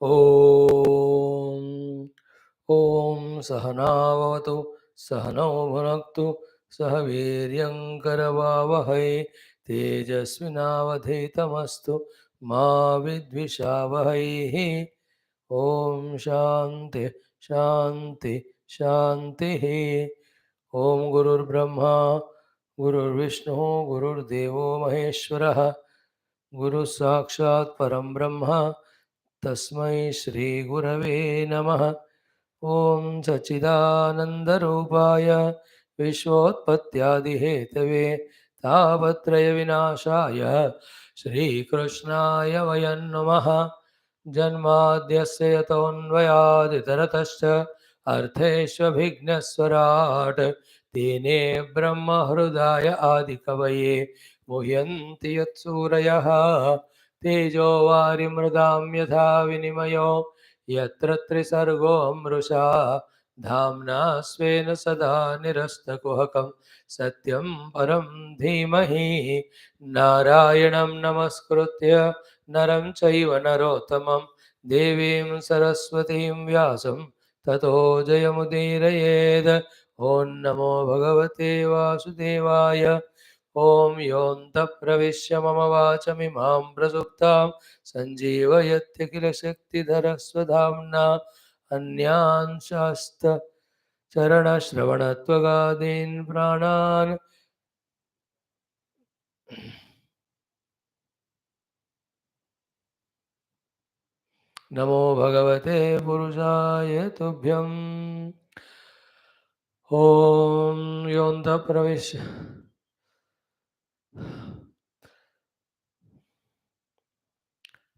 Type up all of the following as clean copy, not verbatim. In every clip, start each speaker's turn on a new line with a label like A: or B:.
A: ॐ ॐ सहनावतु सहनौ भुनक्तु सह वीर्यङ्करवावहै तेजस्विनावधीतमस्तु मा विद्विषावहैः ॐ शान्ति शान्ति शान्तिः ॐ गुरुर्ब्रह्मा गुरुर्विष्णुः गुरुर्देवो महेश्वरः गुरुः साक्षात् परं ब्रह्म तस्मै श्रीगुरवे नमः ॐ सच्चिदानन्दरूपाय विश्वोत्पत्त्यादिहेतवे तापत्रयविनाशाय श्रीकृष्णाय वयं नमः जन्माद्यस्य यतोऽन्वयादितरतश्च अर्थेष्वभिघ्नस्वराट् तेने ब्रह्महृदाय आदिकवये मुह्यन्ति यत्सूरयः तेजो वारिमृदां यथा विनिमयो यत्र त्रिसर्गो मृषा धाम्ना स्वेन सदा निरस्तकुहकं सत्यं परं धीमहि नारायणं नमस्कृत्य नरं चैव नरोत्तमं देवीं सरस्वतीं व्यासं ततो जयमुदीरयेत् ॐ नमो भगवते वासुदेवाय ॐ योऽन्तः प्रविश्य मम वाचमिमां प्रसुप्तां सञ्जीवयत्य किल शक्तिधरस्वधाम्ना अन्यान् शास्त्रचरणश्रवणत्वगादीन् प्राणान् नमो भगवते पुरुषाय तुभ्यम् ॐ योऽन्तः प्रविश्य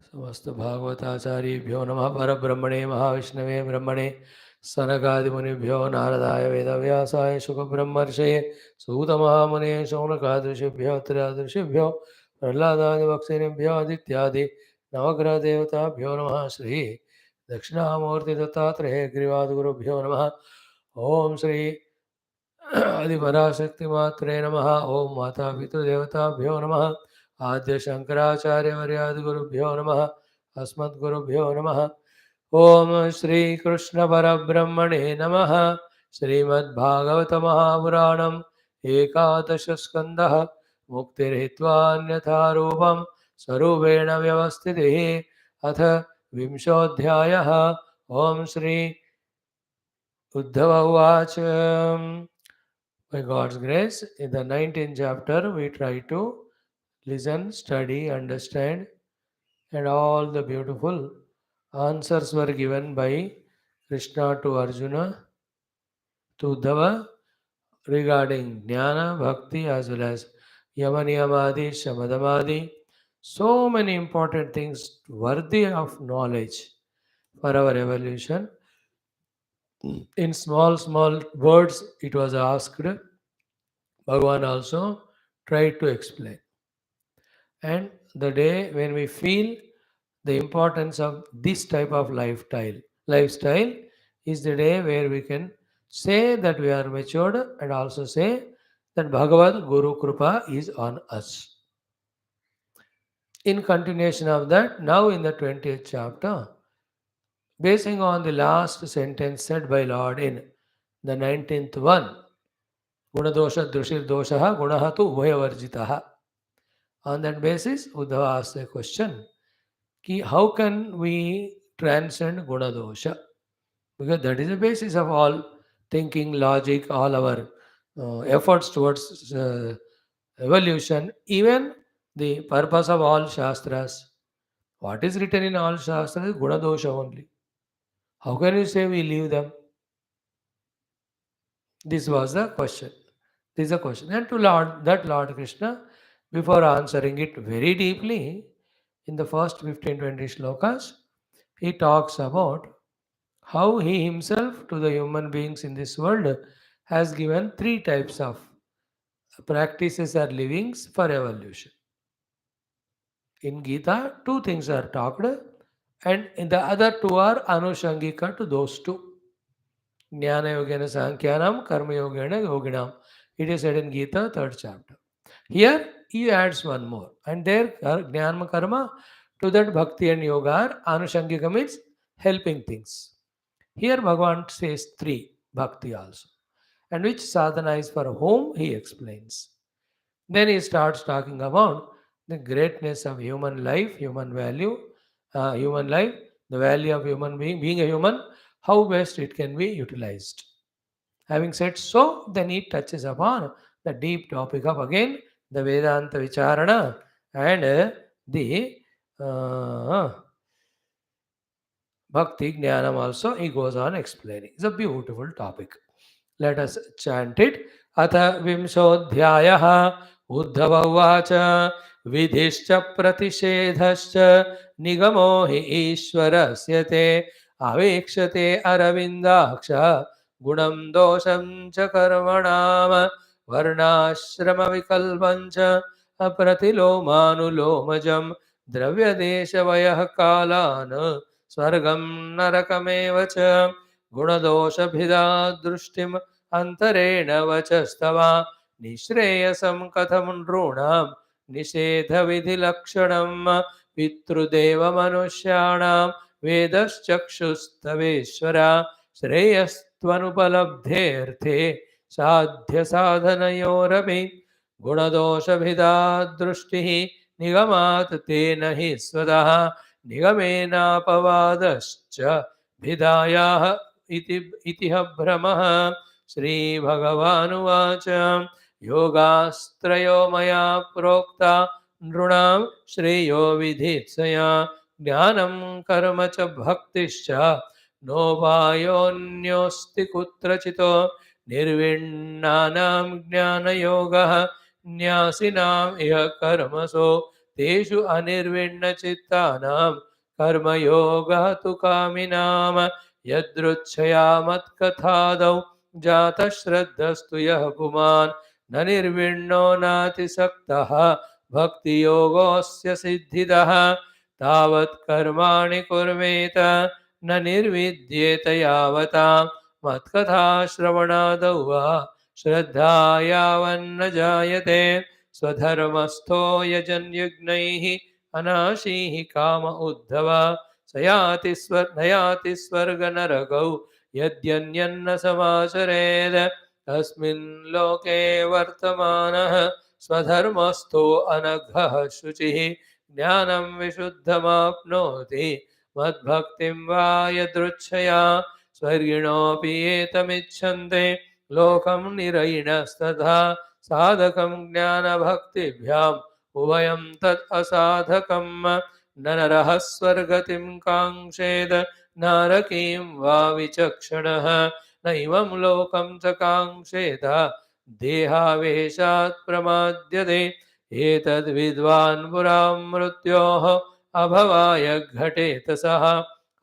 A: समस्त भागवताचार्येभ्यो नमः परब्रह्मणे महाविष्णवे ब्रह्मणे सनकादिमुनिभ्यो नारदाय वेदव्यासाय शुकब्रह्मर्षये सूतमहामुने शौनकादृशेभ्यो त्रयादृशेभ्यो प्रह्लादादिवक्सिनेभ्यो आदित्यादि नवग्रहदेवताभ्यो नमः श्री दक्षिणामूर्तिदत्तात्रेयग्रीवादिगुरुभ्यो नमः ॐ श्री आदिपराशक्तिमात्रे नमः ॐ मातापितृदेवताभ्यो नमः आद्य शंकराचार्यवर्यादिगुरुभ्यो नमः अस्मद्गुरुभ्यो नमः ॐ श्रीकृष्णपरब्रह्मणे नमः श्रीमद्भागवत महापुराणम् एकादशस्कन्धः मुक्तिर्हित्वान्यथा रूपं स्वरूपेण व्यवस्थितिः अथ विंशोऽध्यायः ॐ श्री उद्धव उवाच By God's grace, in the 19th chapter, we try to listen, study, understand, and all the beautiful answers were given by Krishna to Arjuna, to Uddhava, regarding Jnana, Bhakti, as well as Yamaniyamadi, Shamadamadi. So many important things worthy of knowledge for our evolution. In small, small words, it was asked. Bhagavan also tried to explain. And the day when we feel the importance of this type of lifestyle is the day where we can say that we are matured and also say that Bhagavad Guru Krupa is on us. In continuation of that, now in the 20th chapter, basing on the last sentence said by Lord in the 19th one, Gunadosha Drushir Doshaha Gunaha tu Ubhayavarjitaha. On that basis, Uddhava asked a question, ki how can we transcend Gunadosha? Because that is the basis of all thinking, logic, all our efforts towards evolution, even the purpose of all Shastras. What is written in all Shastras is Gunadosha only. How can you say we leave them? This was the question. This is the question. And to Lord Krishna, before answering it very deeply, in the first 15-20 shlokas, he talks about how he himself to the human beings in this world has given three types of practices or livings for evolution. In Gita, two things are talked, and in the other two are anushangika to those two. Jnana yogena sankyanam, karma yogena yoginam. It is said in Gita, 3rd chapter. Here, he adds one more. And there, jnana karma, to that bhakti and yoga are anushangika means helping things. Here Bhagavan says three, bhakti also. And which sadhana is for whom, he explains. Then he starts talking about the greatness of human life, human value, human life, the value of human being a human, how best it can be utilized. Having said so, then he touches upon the deep topic of again the Vedanta Vicharana and the uh, Bhakti Jnanam also he goes on explaining. It's a beautiful topic. Let us chant it. Atha vimshodhyayah Uddhava uvacha vidhischa pratisheधश्च nigamo hi ishwarasya te avekshate aravindaksha gunam dosham cha karmanam varnashrama vikalpam cha apratilomanulomajam द्रव्यदेशवयः कालान् स्वर्गं नरकमेव च गुणदोषभिदा दृष्टिम् अन्तरेण वचस्तव निःश्रेयसं कथं नृणां निषेधविधिलक्षणं पितृदेवमनुष्याणां वेदश्चक्षुस्तवेश्वर श्रेयस्त्वनुपलब्धेऽर्थे साध्यसाधनयोरपि गुणदोषभिदा दृष्टिः निगमात् तेन हि स्वतः निगमेनापवादश्च भिदायाः इति भ्रमः श्रीभगवानुवाच योगास्त्रयो मया प्रोक्ता नृणां श्रेयो विधित्सया ज्ञानं कर्म च भक्तिश्च नोपायोऽन्योऽस्ति कुत्रचितो निर्विण्णानां ज्ञानयोगः न्यासिनाम् इह कर्मसो तेषु अनिर्विण्णचित्तानां कर्मयोगः तु कामिनाम् यदृच्छया मत्कथादौ जातश्रद्धस्तु यः पुमान् न निर्विण्णो नातिसक्तः भक्तियोगोऽस्य सिद्धिदः तावत् कर्माणि कुर्वेत न निर्विद्येत यावता मत्कथाश्रवणादौ वा श्रद्धा यावन्न जायते स्वधर्मस्थो यजन्यज्ञैः अनाशीः काम उद्धव स नयाति स्वर्गनरकौ यद्यन्यन्न समाचरेत् अस्मिन् लोके वर्तमानः स्वधर्मस्थो अनघः शुचिः ज्ञानं विशुद्धमाप्नोति मद्भक्तिं वा यदृच्छया स्वर्गिणोऽपि एतमिच्छन्ते लोकं निरयिणस्तथा साधकं ज्ञानभक्तिभ्याम् उभयं तत् असाधकं न नरः स्वर्गतिं काङ्क्षेत् नारकीं वा विचक्षणः नैवं लोकं च काङ्क्षेत देहावेशात् प्रमाद्यते एतद्विद्वान् पुरां मृत्योः अभवाय घटेत सः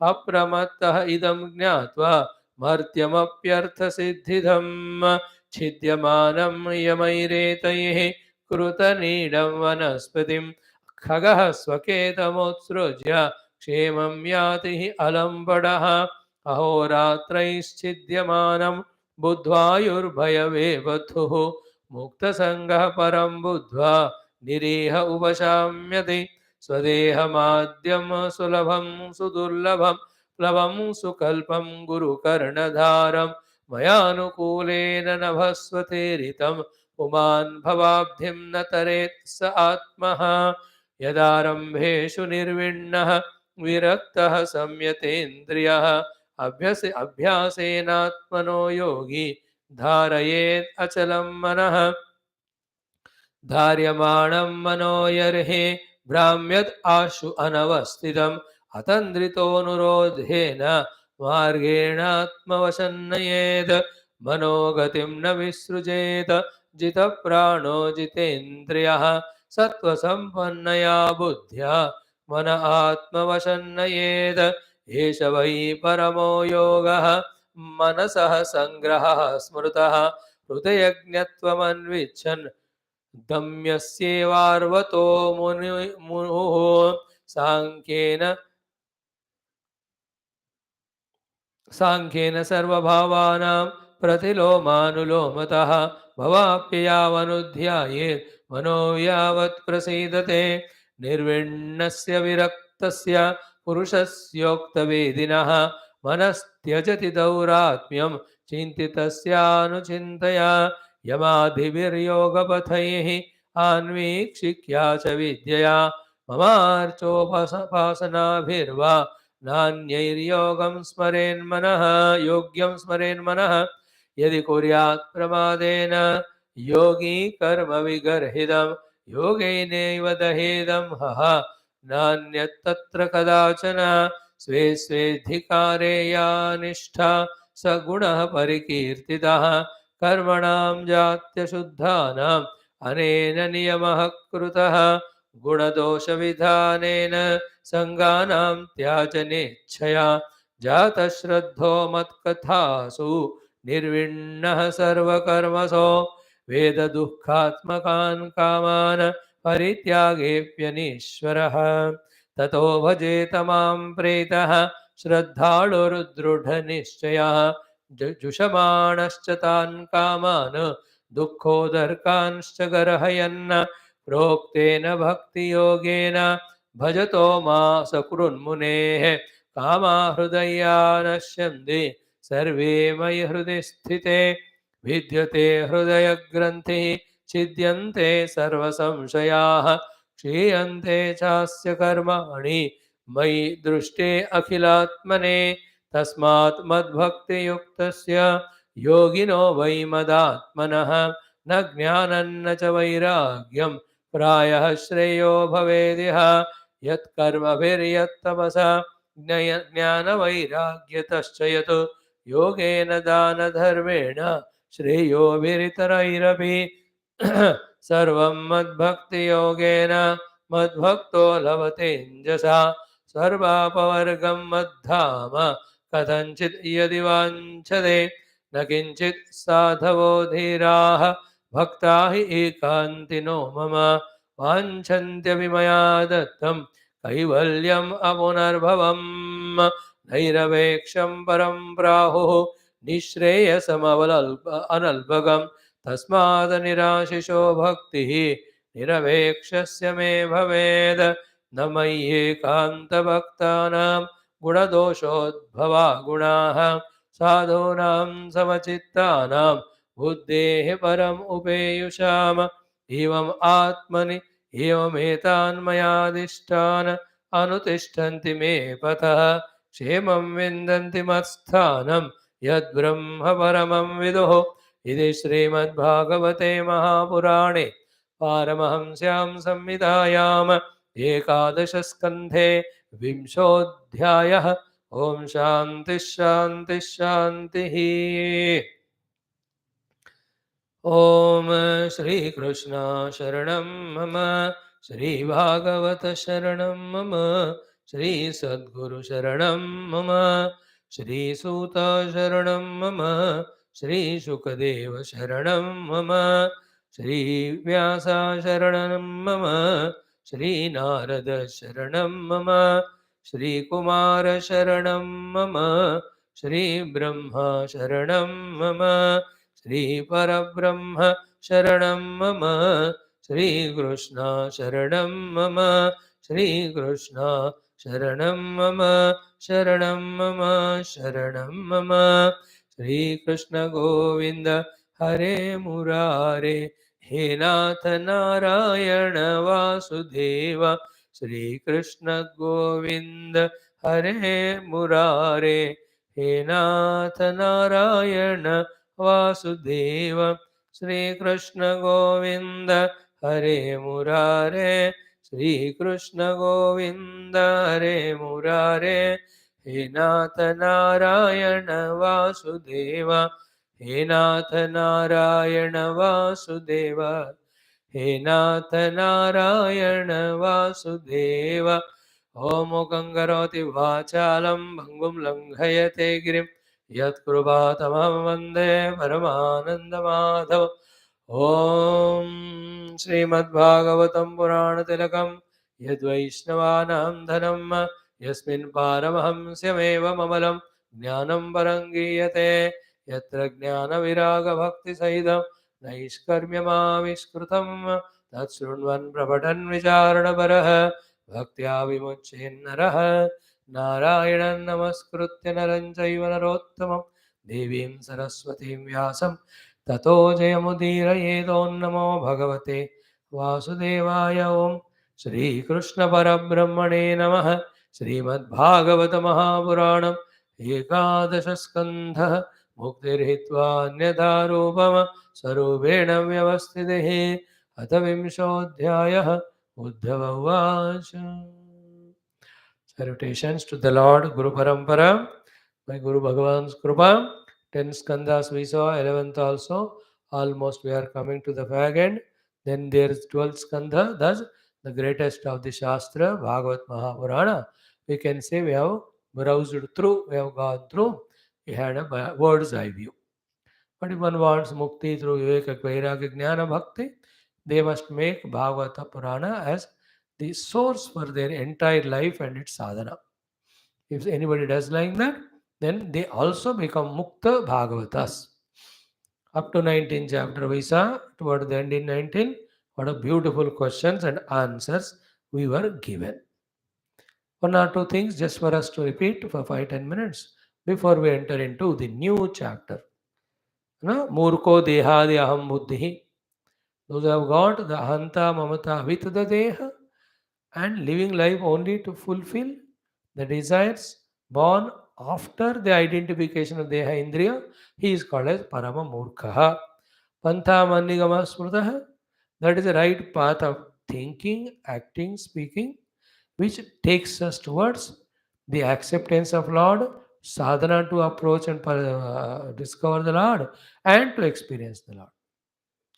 A: अप्रमत्तः इदं ज्ञात्वा मर्त्यमप्यर्थसिद्धिदं छिद्यमानं यमैरेतैः कृतनीडं वनस्पतिं खगः स्वकेतमुत्सृज्य क्षेमं याति हि अलम्बडः अहोरात्रैश्छिद्यमानं बुद्ध्वायुर्भयवेपथुः मुक्तसङ्गः परं बुद्ध्वा निरीह उपशाम्यति स्वदेहमाद्यं सुलभं सुदुर्लभं प्लवं सुकल्पं गुरुकर्णधारं मयानुकूलेन नभस्वतेरितं पुमान् भवाब्धिं न तरेत् स आत्मः यदारम्भेषु निर्विण्णः विरक्तः संयतेन्द्रियः अभ्यासेनात्मनो योगी धारयेत् अचलं मनः धार्यमाणं मनोयर्हे भ्राम्यत् आशु अनवस्थितम् अतन्द्रितोऽनुरोधेन मार्गेणात्मवशन्नयेत् मनोगतिं न विसृजेत जितप्राणो जितेन्द्रियः सत्त्वसम्पन्नया बुद्ध्या मन आत्मवशन्नयेत् एष वै परमो योगः मनसः सङ्ग्रहः स्मृतः हृदयज्ञत्वमन्विच्छन् गम्यस्येवार्वतो मुहुः साङ्ख्येन सर्वभावानां प्रतिलोमानुलोमतः भवाप्ययावनुध्यायेत् मनो यावत् प्रसीदते निर्विण्णस्य विरक्तस्य पुरुषस्योक्तवेदिनः मनस्त्यजति दौरात्म्यं चिन्तितस्यानुचिन्तया यमाधिभिर्योगपथैः आन्वीक्षिक्या च विद्यया ममार्चोपासनाभिर्वा नान्यैर्योगं स्मरेन्मनः योग्यं स्मरेन्मनः यदि कुर्यात् प्रमादेन योगी कर्म विगर्हितं योगेनैव दहेदं हः नान्यत्तत्र कदाचन स्वे स्वेऽधिकारे या निष्ठा स गुणः परिकीर्तितः कर्मणां जात्यशुद्धानाम् अनेन नियमः कृतः गुणदोषविधानेन संगानां त्याजनेच्छया जातश्रद्धो मत्कथासु निर्विण्णः सर्वकर्मसो वेददुःखात्मकान् कामान् परित्यागेऽप्यनीश्वरः ततो भजेत मां प्रीतः श्रद्धाळुरुदृढनिश्चयः जुषमाणश्च तान् कामान् दुःखोदर्कांश्च गर्हयन् प्रोक्तेन भक्तियोगेन भजतो मा सकृन्मुनेः कामा हृदया नश्यन्ति सर्वे मयि हृदि स्थिते विद्यते हृदयग्रन्थिः छिद्यन्ते सर्वसंशयाः क्षीयन्ते चास्य कर्माणि मयि दृष्टे अखिलात्मने तस्मात् मद्भक्तियुक्तस्य योगिनो वै मदात्मनः न ज्ञानं न च वैराग्यं प्रायः श्रेयो भवेदिह यत्कर्मभिर्यत्तपसा ज्ञानवैराग्यतश्च यत् योगेन दानधर्मेण श्रेयोभिरितरैरपि सर्वं मद्भक्तियोगेन मद्भक्तो लभतेञ्जसा सर्वापवर्गं मद्धाम कथञ्चित् यदि वाञ्छते न किञ्चित् साधवो धीराः भक्ता हि एकान्तिनो मम वाञ्छन्त्यपि मया दत्तं कैवल्यम् अपुनर्भवम् नैरवेक्षं परं प्राहुः निःश्रेयसमनल्पगम् तस्मात् निराशिषो भक्तिः निरवेक्षस्य मे भवेद् न मय्येकान्तभक्तानां गुणदोषोद्भवा गुणाः साधूनां समचित्तानां बुद्धेः परम् उपेयुषाम एवम् आत्मनि एवमेतान् मयादिष्टान् अनुतिष्ठन्ति मे पथः क्षेमं विन्दन्ति मत्स्थानं यद्ब्रह्म परमं विदुः इति श्रीमद्भागवते महापुराणे पारमहंस्यां संहितायाम् एकादशस्कन्धे विंशोऽध्यायः ओम शांति शांति शांतिः। ओम श्री कृष्ण शरणं मम श्री भागवत शरणं मम श्री सद्गुरु शरणं मम श्री सूत शरणं मम श्री शुकदेव शरणं मम श्री व्यास शरणं मम श्री नारद शरणं मम श्री कुमार शरणं मम श्री ब्रह्मा शरणं मम श्री परब्रह्म शरणं मम श्री कृष्ण शरणं मम श्री कृष्ण शरणं मम शरणं मम शरणं मम श्री कृष्ण गोविंद हरे मुरारे हे नाथ नारायण वासुदेव श्री कृष्ण गोविंद हरे मुरारे हे नाथ नारायण वासुदेव श्री कृष्ण गोविंद हरे मुरारे श्री कृष्ण गोविंद हरे मुरारे हे नाथ नारायण वासुदेव हे नाथ नारायण वासुदेव हे नाथ नारायण वासुदेव ओम गंगरोति वाचालं भंगुं लंघयते गिरिं यत्कृपातमं वन्दे परमानन्दमाधव ओम श्रीमद्भागवतं पुराणतिलकं यद्वैष्णवानां धनं यस्मिन् पारमहंस्यमेव ममलं ज्ञानं परं गीयते यत्र ज्ञानविरागभक्तिसहितं नैष्कर्म्यमाविष्कृतं तत्शृण्वन् प्रपठन् विचारणपरः भक्त्या विमुच्येन्नरः नारायणं नमस्कृत्य नरं चैव नरोत्तमं देवीं सरस्वतीं व्यासं ततो जयमुदीरयेदोन्नमो भगवते वासुदेवाय ॐ श्रीकृष्णपरब्रह्मणे नमः। श्रीमद्भागवतमहापुराणम् एकादशस्कन्धः मुक्तिर्हित्वा अन्यथा रूपम् स्वरूपेण व्यवस्थितिः। अथ विंशोऽध्यायः। उद्धव उवाच। Salutations to the Lord Guru Parampara, by Guru Bhagavan's Krupa. 10 skandhas we saw, 11th also. Almost we are coming to the fag end. Then there is 12th skandha, thus the greatest of the Shastra, Bhagavat Mahapurana. We can say we have browsed through, we have gone through, we had a bird's eye view. But if one wants mukti through Viveka, Vairagya, Jnana, Bhakti, they must make Bhagavata Purana as the source for their entire life and its sadhana. If anybody does like that, then they also become Mukta Bhagavatas. Up to 19th chapter we saw, toward the end in 19, what a beautiful questions and answers we were given. One or two things just for us to repeat for 5-10 minutes before we enter into the new chapter. Murko dehadi aham buddhi. Those who have got the ahanta mamata with the deha and living life only to fulfill the desires born after the identification of deha indriya, he is called as parama murkha. Pantha manigama smrutaha, that is the right path of thinking, acting, speaking, which takes us towards the acceptance of Lord, sadhana to approach and discover the Lord, and to experience the Lord.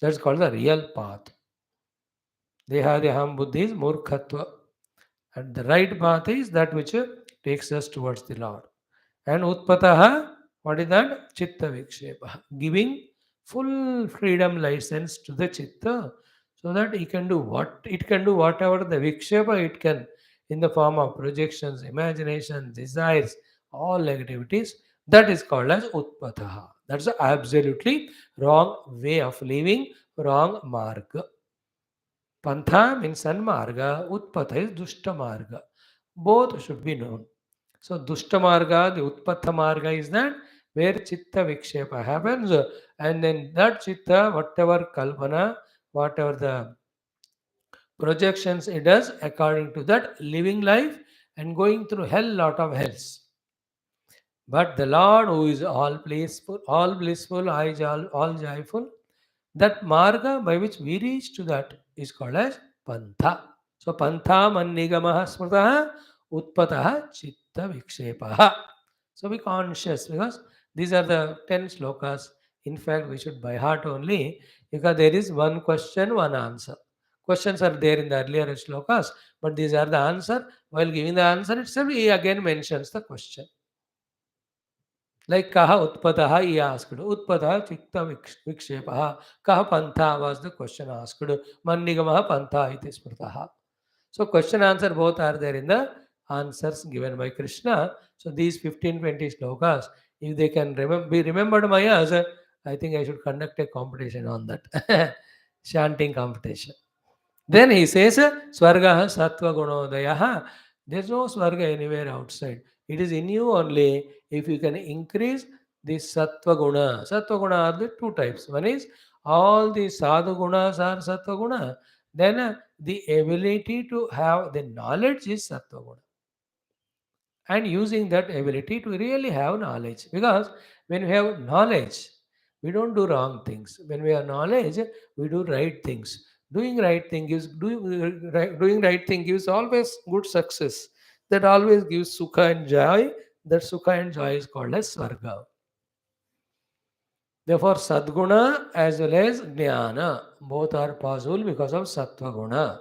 A: That's called the real path. Dehadiham buddhi is murkhatva. And the right path is that which takes us towards the Lord. And utpataha, what is that? Chitta vikshepa. Giving full freedom license to the chitta so that it can do what it can do, whatever the vikshepa it can, in the form of projections, imagination, desires, all negativities. That is called as utpataha. That's an absolutely wrong way of living, wrong marga. Pantha means sanmarga, utpatha is dushta marga. Both should be known. So dushta marga, the utpatha marga is that where chitta vikshepa happens, and then that chitta, whatever kalpana, whatever the projections it does, according to that, living life and going through hell lot of hells. But the Lord who is all blissful, all joyful, that marga by which we reach to that is called as pantha. So pantha mannigamaha smrtaha utpataha chitta vikshepaha. So be conscious because these are the 10 slokas. In fact, we should by heart only because there is one question, one answer. Questions are there in the earlier slokas, but these are the answer. While giving the answer itself, he again mentions the question. Like kaha utpataha, he asked. Utpataha chitta vikshepaha. Kaha pantha was the question asked. Mannigamaha pantha iti smrtaha. So question answer both are there in the answers given by Krishna. So these 15-20 slokas, if they can be remembered by us, I think I should conduct a competition on that. Chanting competition. Then he says, Swarga Sattva Gunodaya. There's no Swarga anywhere outside. It is in you only if you can increase this Sattva Guna. Sattva Guna are the two types. One is all the Sadhu Gunas are Sattva Guna. Then the ability to have the knowledge is Sattva Guna. And using that ability to really have knowledge. Because when we have knowledge, we don't do wrong things. When we have knowledge, we do right things. Doing right thing gives always good success. That always gives sukha and joy. That sukha and joy is called as svarga. Therefore, sadguna as well as jnana, both are possible because of sattva guna.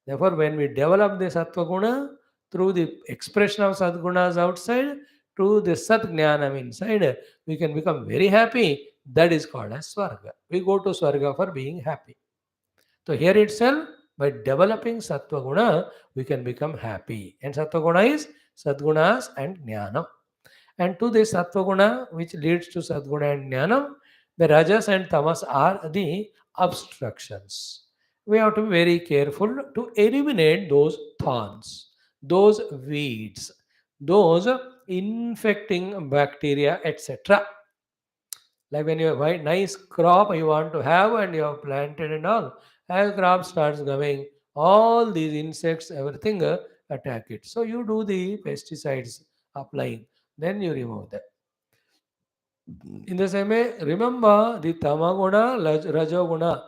A: Therefore, when we develop the sattva guna through the expression of sadgunas outside, to the sat jnanam inside, we can become very happy. That is called as swarga. We go to swarga for being happy. So here itself, by developing sattva guna, we can become happy. And sattva guna is sadgunas and jnanam. And to this sattva guna, which leads to sadguna and jnanam, the rajas and tamas are the obstructions. We have to be very careful to eliminate those thorns, those weeds, those infecting bacteria, etc. Like when you have a nice crop you want to have and you have planted and all, as crop starts coming, all these insects, everything attack it. So you do the pesticides applying, then you remove them. In the same way, remember the tamaguna, rajoguna,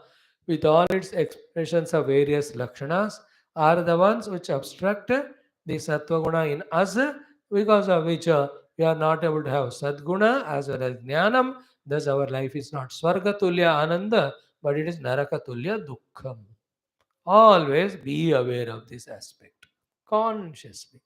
A: with all its expressions of various lakshanas, are the ones which obstruct the sattva-guna in us, because of which we are not able to have sadguna as well as jnanam. Thus, our life is not swargatulya ananda, but it is narakatulya dukkham. Always be aware of this aspect consciously.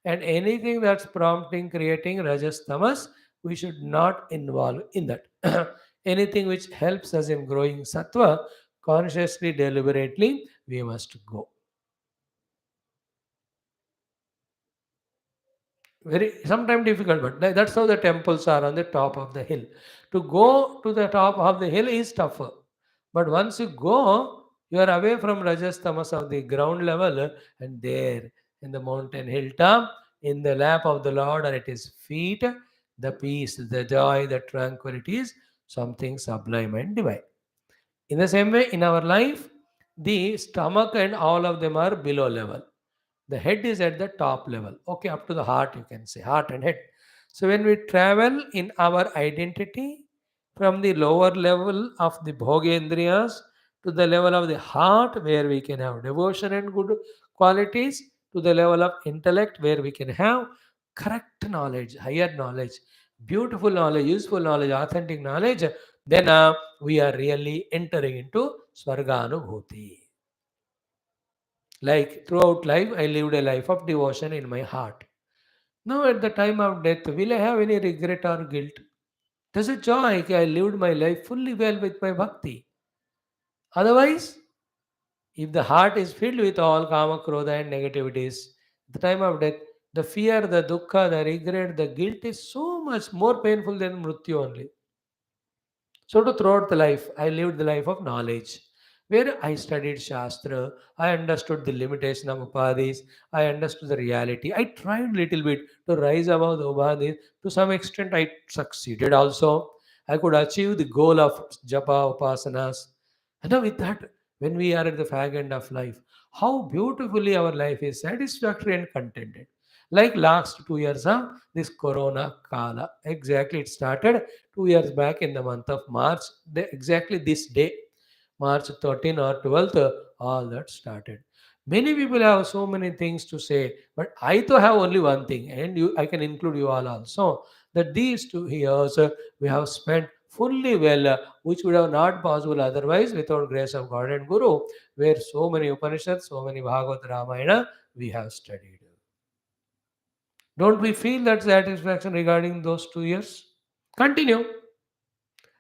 A: And anything that's prompting, creating rajas tamas, we should not involve in that. Anything which helps us in growing sattva, consciously, deliberately, we must go. Very sometimes difficult, but that's how the temples are on the top of the hill. To go to the top of the hill is tougher, but once you go, you are away from rajas tamas of the ground level, and there in the mountain hilltop, in the lap of the Lord or at his feet, the peace, the joy, the tranquility is something sublime and divine. In the same way, in our life, the stomach and all of them are below level. The head is at the top level. Okay, up to the heart, you can say, heart and head. So when we travel in our identity from the lower level of the bhogendriyas to the level of the heart, where we can have devotion and good qualities, to the level of intellect, where we can have correct knowledge, higher knowledge, beautiful knowledge, useful knowledge, authentic knowledge, then we are really entering into Swarganubhuti. Like throughout life, I lived a life of devotion in my heart. Now, at the time of death, will I have any regret or guilt? There's a joy. I lived my life fully well with my bhakti. Otherwise, if the heart is filled with all kama, krodha, and negativities, at the time of death, the fear, the dukkha, the regret, the guilt is so much more painful than mrityu only. So, to throughout the life, I lived the life of knowledge, where I studied Shastra, I understood the limitation of Upadhis, I understood the reality. I tried little bit to rise above the Upadhis. To some extent, I succeeded also. I could achieve the goal of Japa, Upasanas. And now, with that, when we are at the fag end of life, how beautifully our life is satisfactory and contented. Like last 2 years, this Corona Kala, exactly it started 2 years back in the month of March, exactly this day, March 13 or 12th, all that started. Many people have so many things to say, but I too have only one thing, and I can include you all also, that these 2 years we have spent fully well, which would have not possible otherwise without grace of God and Guru, where so many Upanishads, so many Bhagavad Ramayana we have studied. Don't we feel that satisfaction regarding those 2 years? Continue.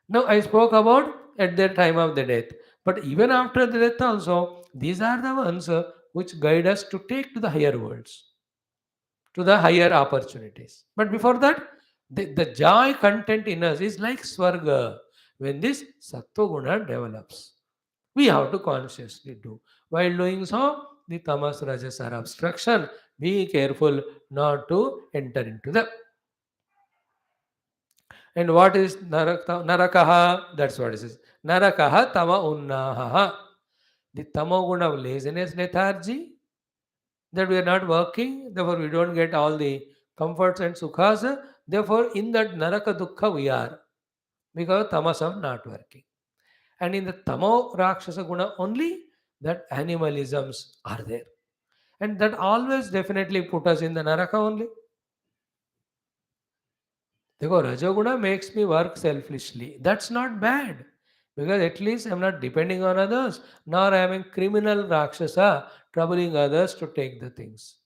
A: Now, I spoke about at the time of the death, but even after the death, also, these are the ones which guide us to take to the higher worlds, to the higher opportunities. But before that, the joy content in us is like Swarga when this Sattva Guna develops. We have to consciously do. While doing so, the Tamas Rajas are obstruction. Be careful not to enter into them. And what is narakaha? That's what it is. Narakaha tama unnaha. The tamoguna of laziness, lethargy, that we are not working, therefore we don't get all the comforts and sukhas. Therefore, in that naraka dukkha we are, because tamas of not working. And in the tamo rakshasa guna only, that animalisms are there. And that always definitely put us in the naraka only. Because Rajoguna makes me work selfishly. That's not bad. Because at least I'm not depending on others, nor I am a criminal Rakshasa troubling others to take the things.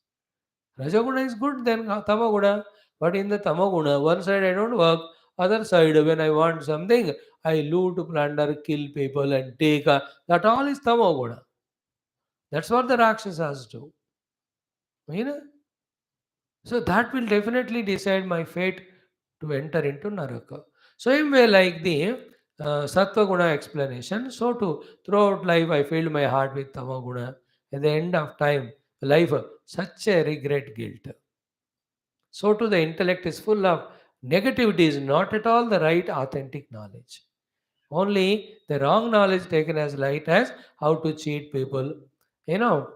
A: Rajoguna is good than Tamaguna. But in the Tamaguna, one side I don't work, other side when I want something, I loot, plunder, kill people and take. That all is Tamaguna. That's what the Rakshasas do. You know? So that will definitely decide my fate to enter into Naraka. Same way like the Sattva Guna explanation, so too throughout life I filled my heart with Tama Guna. At the end of time, life, such a regret, guilt. So too the intellect is full of negativity, is not at all the right authentic knowledge. Only the wrong knowledge taken as light as how to cheat people, you know,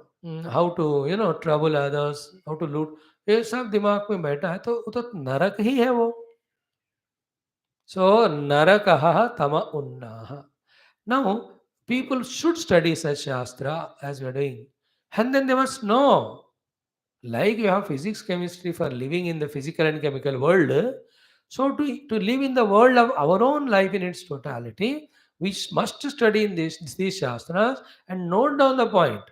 A: how to trouble others, how to loot. ये सब दिमाग में बैठा है तो वो तो नरक ही है वो. So narakah tama unnaha. Now people should study such shastra as we are doing, and then they must know. Like you have physics, chemistry for living in the physical and chemical world, so to live in the world of our own life in its totality, we must study in these shastras and note down the point.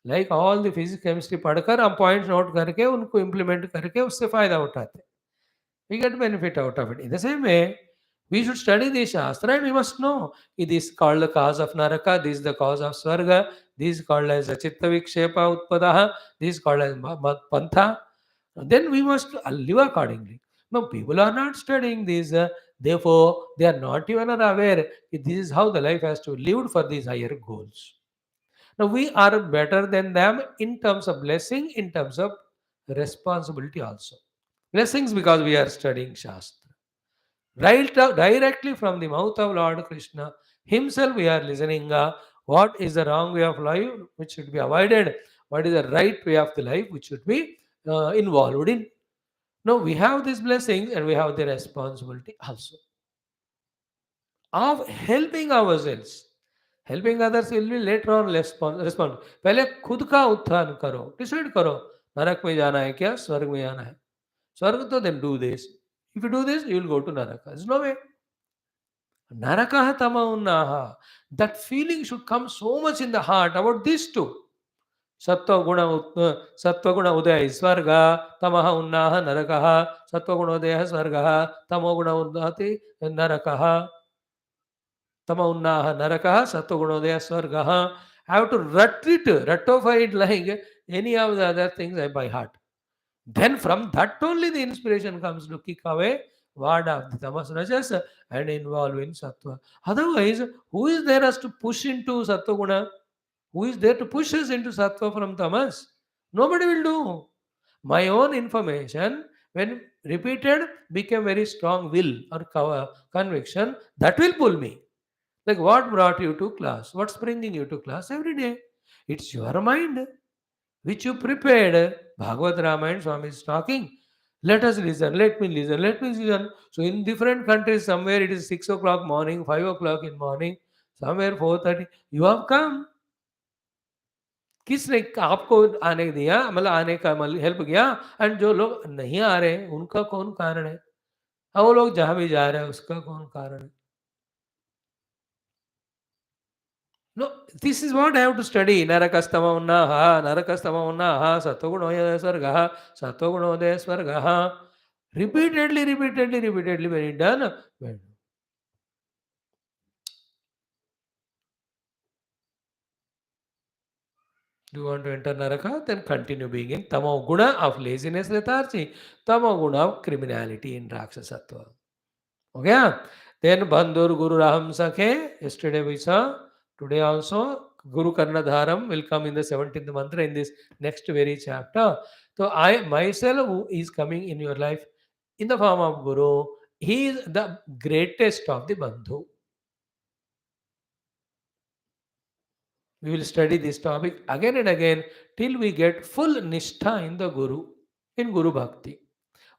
A: Like all the physics, chemistry पढ़कर हम points note करके उनको implement करके उससे फायदा उठाते हैं. We get benefit out of it. In the same way, we should study the Shastra and we must know it is called the cause of Naraka, this is the cause of Swarga, this is called as Chitta Vikshepa Utpadaha, this is called as Pantha. Then we must live accordingly. No, people are not studying this, therefore, they are not even aware that this is how the life has to live for these higher goals. Now, we are better than them in terms of blessing, in terms of responsibility also. Blessings because we are studying Shastra. Right directly from the mouth of Lord Krishna himself we are listening what is the wrong way of life which should be avoided, what is the right way of the life which should be involved in. Now we have these blessings and we have the responsibility also of helping ourselves. Helping others will be later on respond. पहले खुद का उत्थान करो, decide करो नरक में जाना है क्या, स्वर्ग में जाना है. स्वर्ग तो then do this. If you do this, you will go to Naraka. There's no way. Narakaha tamaunaha. That feeling should come so much in the heart about these two. Sattva guna udaya is svarga, tamaha unnaha narakaha, sattva guna udaya svargaha, tamo guna unnati narakaha, tama unnaha narakaha, sattva guna udaya svargaha. I have to ratify it like any of the other things by heart. Then from that only the inspiration comes to kick away what of the tamas rajas and involve in sattva. Otherwise, who is there as to push into sattva guna? Who is there to push us into sattva from tamas? Nobody will do. My own information, when repeated, became very strong will or conviction that will pull me. Like what brought you to class? What's bringing you to class every day? It's your mind which you prepared. Bhagavad Ramayana Swami is talking. Let us listen, let me listen, let me listen. So in different countries, somewhere it is 6 o'clock morning, 5 o'clock in morning, somewhere 4:30. You have come. किसने आपको आने दिया, मतलब आने का help किया. And जो लोग नहीं आ रहे उनका कौन कारण है, और वो लोग जहां भी जा रहे हैं उसका कौन कारण है. No, this is what I have to study. Narakastama unnaha, narakastama unnaha, sattvagunoya svargaha, sattvagunoya svargaha. Repeatedly, when it done, when do you want to enter Naraka? Then continue being in Tamo Guna of laziness, lethargy, Tamo Guna of criminality in Rakshasatva. Okay? Then Bandhur Guru Raham Sakhe, yesterday we saw, today also Guru Karnadharam will come in the 17th mantra in this next very chapter. So I myself who is coming in your life in the form of Guru, he is the greatest of the Bandhu. We will study this topic again and again till we get full nishtha in the Guru, in Guru Bhakti.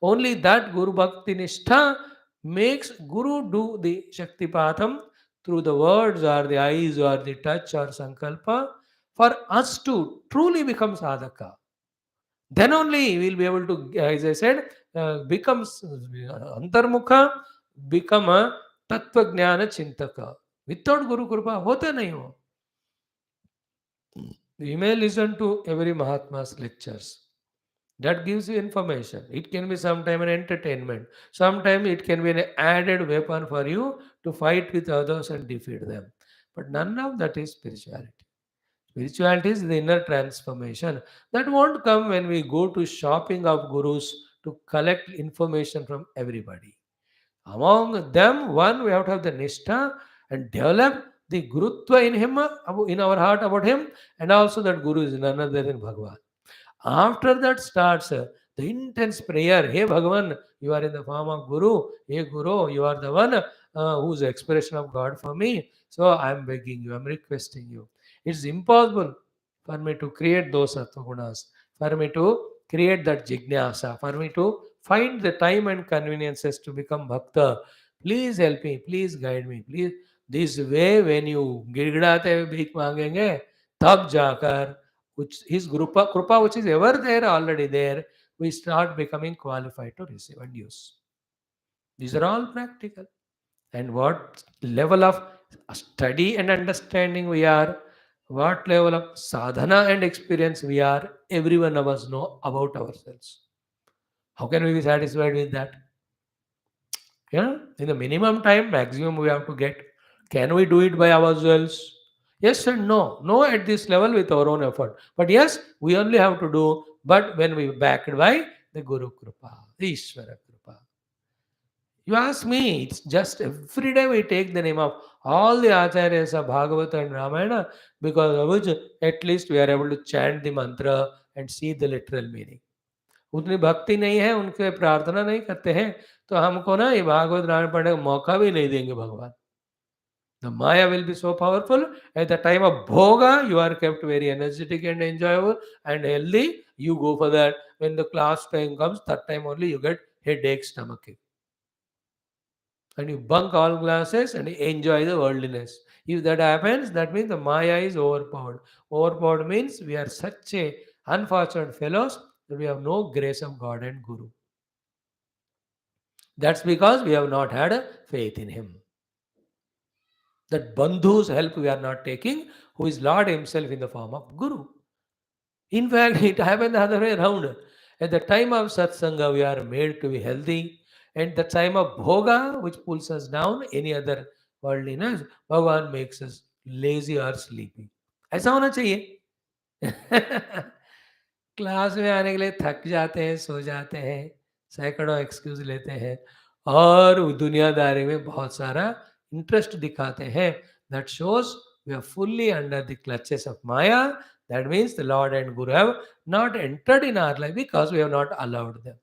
A: Only that Guru Bhakti nishtha makes Guru do the Shaktipatham through the words or the eyes or the touch or sankalpa for us to truly become sadhaka. Then only we will be able to, as I said, become antarmukha, become a tattva jnana chintaka. Without Guru Kripa, hota nahi ho. You may listen to every Mahatma's lectures. That gives you information. It can be sometime an entertainment. Sometimes it can be an added weapon for you to fight with others and defeat them. But none of that is spirituality. Spirituality is the inner transformation. That won't come when we go to shopping of gurus to collect information from everybody. Among them, one, we have to have the nishtha and develop the gurutva in him, in our heart about him, and also that guru is none other than Bhagavan. After that starts The intense prayer, hey Bhagavan, you are in the form of Guru, hey Guru, you are the one who's the expression of God for me. So I am begging you, I am requesting you. It's impossible for me to create those sattva gunas, for me to create that jignasa, for me to find the time and conveniences to become bhakta. Please help me, please guide me, please. This way, when you गिड़गिड़ाते हुए भीख मांगेंगे, तब जाकर which his krupa which is ever there, already there, we start becoming qualified to receive and use. These are all practical. And what level of study and understanding we are, what level of sadhana and experience we are, every one of us know about ourselves. How can we be satisfied with that? Yeah, in the minimum time, maximum we have to get. Can we do it by ourselves? Yes and no. No at this level with our own effort. But yes, we only have to do, but when we backed by the Guru Kripa, the Ishvara Kripa. You ask me, it's just every day we take the name of all the Acharyas of Bhagavata and Ramayana, because of which at least we are able to chant the mantra and see the literal meaning. उतनी भक्ति नहीं है, उनके प्रार्थना नहीं करते हैं, तो हमको ना ये भागवत रामायण पढ़ने का मौका भी नहीं देंगे भगवान. The Maya will be so powerful. At the time of Bhoga, you are kept very energetic and enjoyable and healthy. You go for that. When the class time comes, that time only you get headache, stomachache. And you bunk all classes and enjoy the worldliness. If that happens, that means the Maya is overpowered. Overpowered means we are such a unfortunate fellows that we have no grace of God and Guru. That's because we have not had faith in Him. That Bandhu's help we are not taking, who is Lord Himself in the form of Guru. In fact, it happened the other way around. At the time of Satsanga, we are made to be healthy. At the time of Bhoga, which pulls us down, any other worldliness, Bhagavan makes us lazy or sleepy. ऐसा होना चाहिए. Class में आने के लिए थक जाते हैं, सो जाते हैं, सैकड़ों एक्सक्यूज लेते हैं और दुनियादारी में बहुत सारा इंटरेस्ट दिखाते हैं. That shows we are fully under the clutches of maya. That means the lord and guru have not entered in our life because we have not allowed them.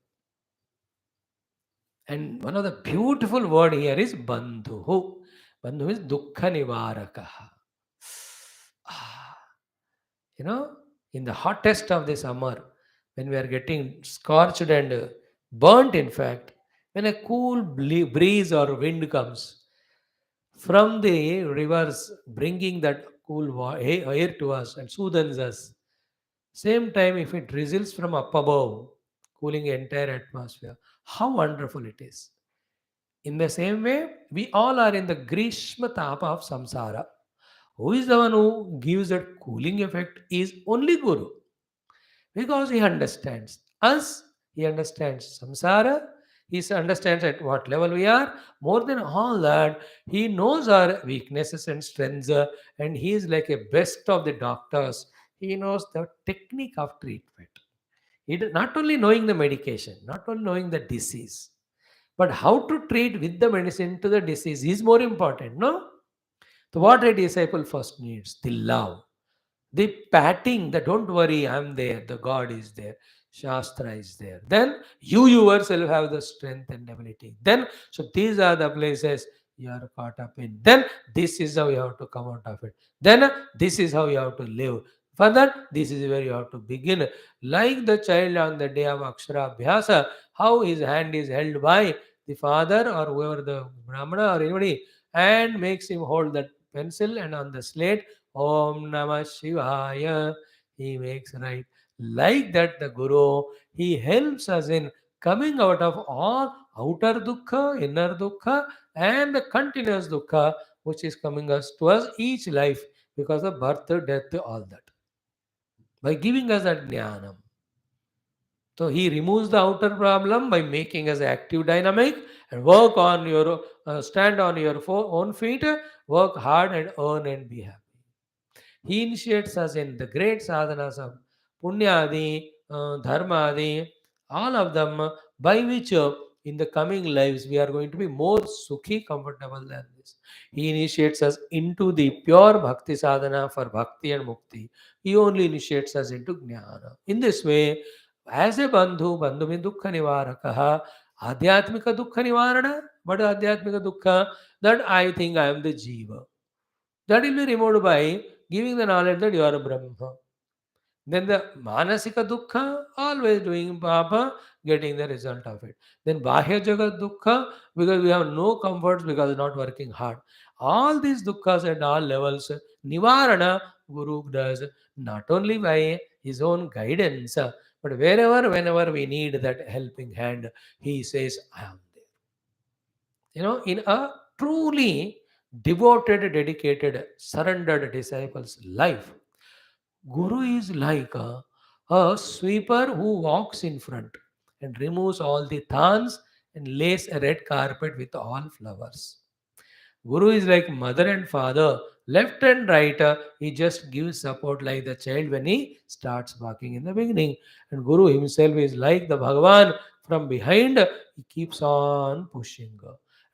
A: And one of the beautiful word here is bandhu. Bandhu is dukkha nivarakaha. Ah, you know, in the hottest of the summer, when we are getting scorched and burnt, in fact, when a cool breeze or wind comes from the rivers, bringing that cool air to us and soothes us. Same time, if it drizzles from up above, cooling entire atmosphere, how wonderful it is. In the same way, we all are in the Grishma Tapa of samsara. Who is the one who gives that cooling effect is only Guru. Because he understands us, he understands samsara, he understands at what level we are. More than all that, he knows our weaknesses and strengths, and he is like a best of the doctors. He knows the technique of treatment. Not only knowing the medication, not only knowing the disease, but how to treat with the medicine to the disease is more important, no? So what a disciple first needs, the love, the patting, the don't worry, I'm there, the God is there, Shastra is there. Then you yourself have the strength and ability. Then, so these are the places you are caught up in. Then this is how you have to come out of it. Then this is how you have to live. Further, this is where you have to begin. Like the child on the day of Akshara Bhyasa, how his hand is held by the father or whoever the Brahmana or anybody and makes him hold that pencil and on the slate Om Namah Shivaya, he makes right. Like that, the Guru, he helps us in coming out of all outer dukkha, inner dukkha, and the continuous dukkha which is coming us to us each life because of birth, death, all that. By giving us that jnanam. So he removes the outer problem by making us active, dynamic, and work on your stand on your own feet, work hard and earn and be happy. He initiates us in the great sadhanas of Punyadi, Dharmadi, all of them, by which in the coming lives we are going to be more sukhi, comfortable than this. He initiates us into the pure bhakti sadhana for bhakti and mukti. He only initiates us into jnana. In this way, As a bandhu, bandhu means dukkha nivarakaha. Adhyatmika dukkha nivarana. What is adhyatmika dukkha? That I think I am the jiva. That will be removed by giving the knowledge that you are a Brahma. Then the manasika dukkha, always doing papa, getting the result of it. Then bahya jagat dukkha, because we have no comforts because not working hard. All these dukkhas at all levels, nivarana, Guru does not only by his own guidance, but wherever, whenever we need that helping hand, he says, I am there. In a truly devoted, dedicated, surrendered disciple's life, Guru is like a sweeper who walks in front and removes all the thorns and lays a red carpet with all flowers. Guru is like mother and father, left and right. He just gives support like the child when he starts walking in the beginning. And Guru himself is like the Bhagavan from behind. He keeps on pushing.